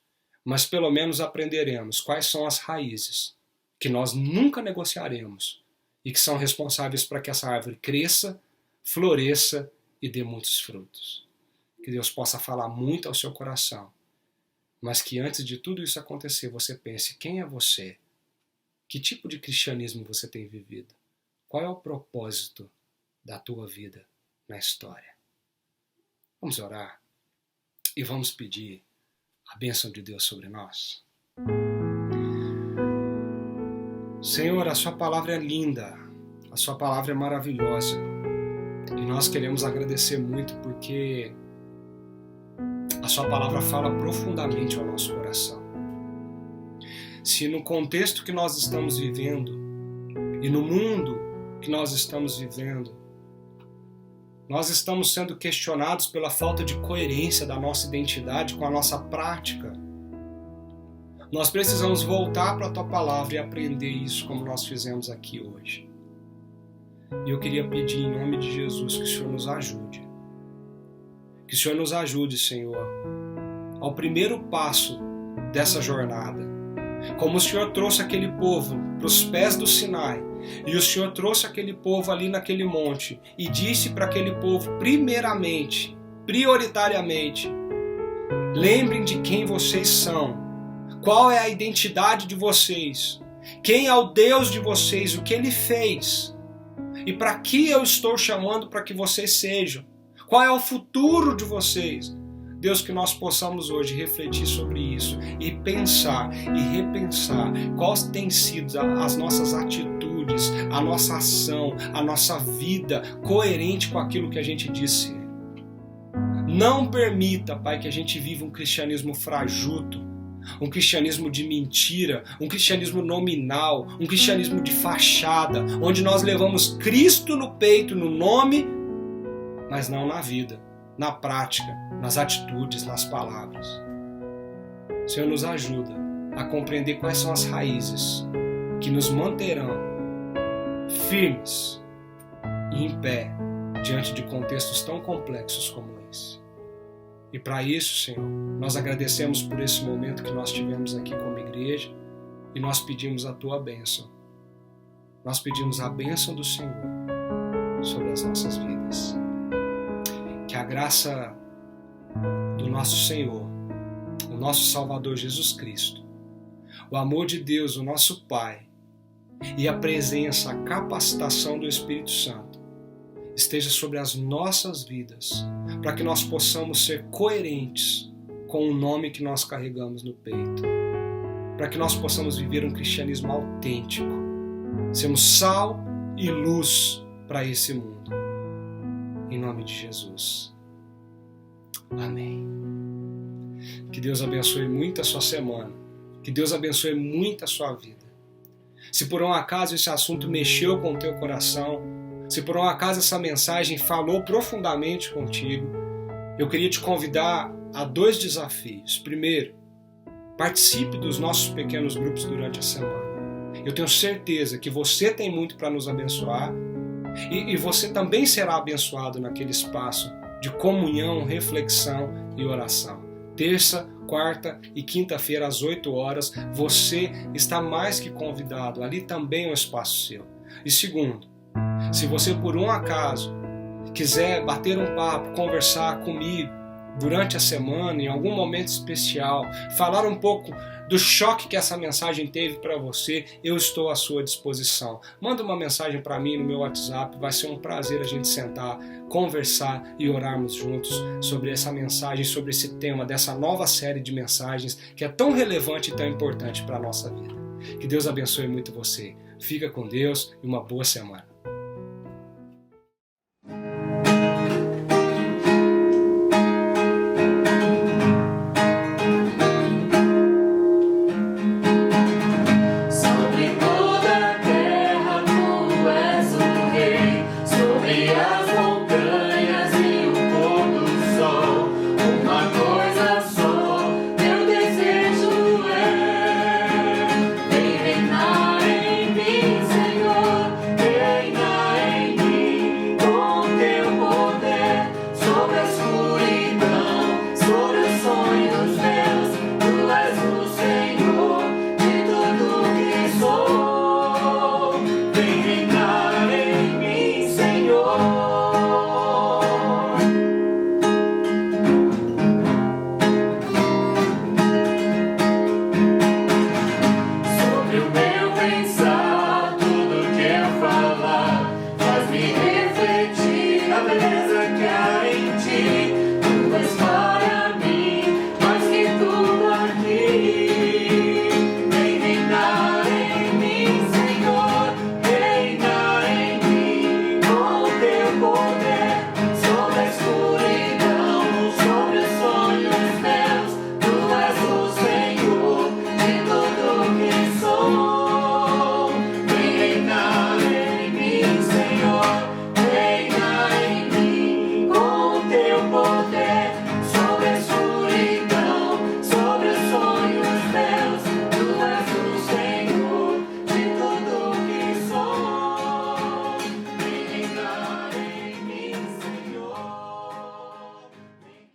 Mas pelo menos aprenderemos quais são as raízes que nós nunca negociaremos e que são responsáveis para que essa árvore cresça, floresça e dê muitos frutos. Que Deus possa falar muito ao seu coração, mas que antes de tudo isso acontecer, você pense: quem é você? Que tipo de cristianismo você tem vivido? Qual é o propósito da tua vida na história? Vamos orar e vamos pedir a bênção de Deus sobre nós. Senhor, a sua palavra é linda, a sua palavra é maravilhosa e nós queremos agradecer muito porque a sua palavra fala profundamente ao nosso coração. Se no contexto que nós estamos vivendo e no mundo que nós estamos vivendo, nós estamos sendo questionados pela falta de coerência da nossa identidade com a nossa prática, nós precisamos voltar para a tua palavra e aprender isso como nós fizemos aqui hoje. E eu queria pedir em nome de Jesus que o Senhor nos ajude. Que o Senhor nos ajude, Senhor, ao primeiro passo dessa jornada. Como o Senhor trouxe aquele povo para os pés do Sinai, e o Senhor trouxe aquele povo ali naquele monte, e disse para aquele povo, primeiramente, prioritariamente, lembrem de quem vocês são. Qual é a identidade de vocês? Quem é o Deus de vocês? O que Ele fez? E para que eu estou chamando para que vocês sejam? Qual é o futuro de vocês? Deus, que nós possamos hoje refletir sobre isso e pensar e repensar quais têm sido as nossas atitudes, a nossa ação, a nossa vida coerente com aquilo que a gente disse. Não permita, Pai, que a gente viva um cristianismo fajuto, um cristianismo de mentira, um cristianismo nominal, um cristianismo de fachada, onde nós levamos Cristo no peito, no nome, mas não na vida, na prática, nas atitudes, nas palavras. Senhor, nos ajuda a compreender quais são as raízes que nos manterão firmes e em pé diante de contextos tão complexos como esse. E para isso, Senhor, nós agradecemos por esse momento que nós tivemos aqui como igreja e nós pedimos a Tua bênção. Nós pedimos a bênção do Senhor sobre as nossas vidas. Que a graça do nosso Senhor, o nosso Salvador Jesus Cristo, o amor de Deus, o nosso Pai, e a presença, a capacitação do Espírito Santo esteja sobre as nossas vidas, para que nós possamos ser coerentes com o nome que nós carregamos no peito, para que nós possamos viver um cristianismo autêntico, sermos sal e luz para esse mundo. Em nome de Jesus. Amém. Que Deus abençoe muito a sua semana. Que Deus abençoe muito a sua vida. Se por um acaso esse assunto mexeu com o teu coração, se por um acaso essa mensagem falou profundamente contigo, eu queria te convidar a 2 desafios. Primeiro, participe dos nossos pequenos grupos durante a semana. Eu tenho certeza que você tem muito para nos abençoar e você também será abençoado naquele espaço de comunhão, reflexão e oração. Terça, quarta e quinta-feira às 8 horas, você está mais que convidado. Ali também é um espaço seu. E segundo, se você por um acaso quiser bater um papo, conversar comigo durante a semana, em algum momento especial, falar um pouco do choque que essa mensagem teve para você, eu estou à sua disposição. Manda uma mensagem para mim no meu WhatsApp, vai ser um prazer a gente sentar, conversar e orarmos juntos sobre essa mensagem, sobre esse tema dessa nova série de mensagens que é tão relevante e tão importante para a nossa vida. Que Deus abençoe muito você. Fica com Deus e uma boa semana.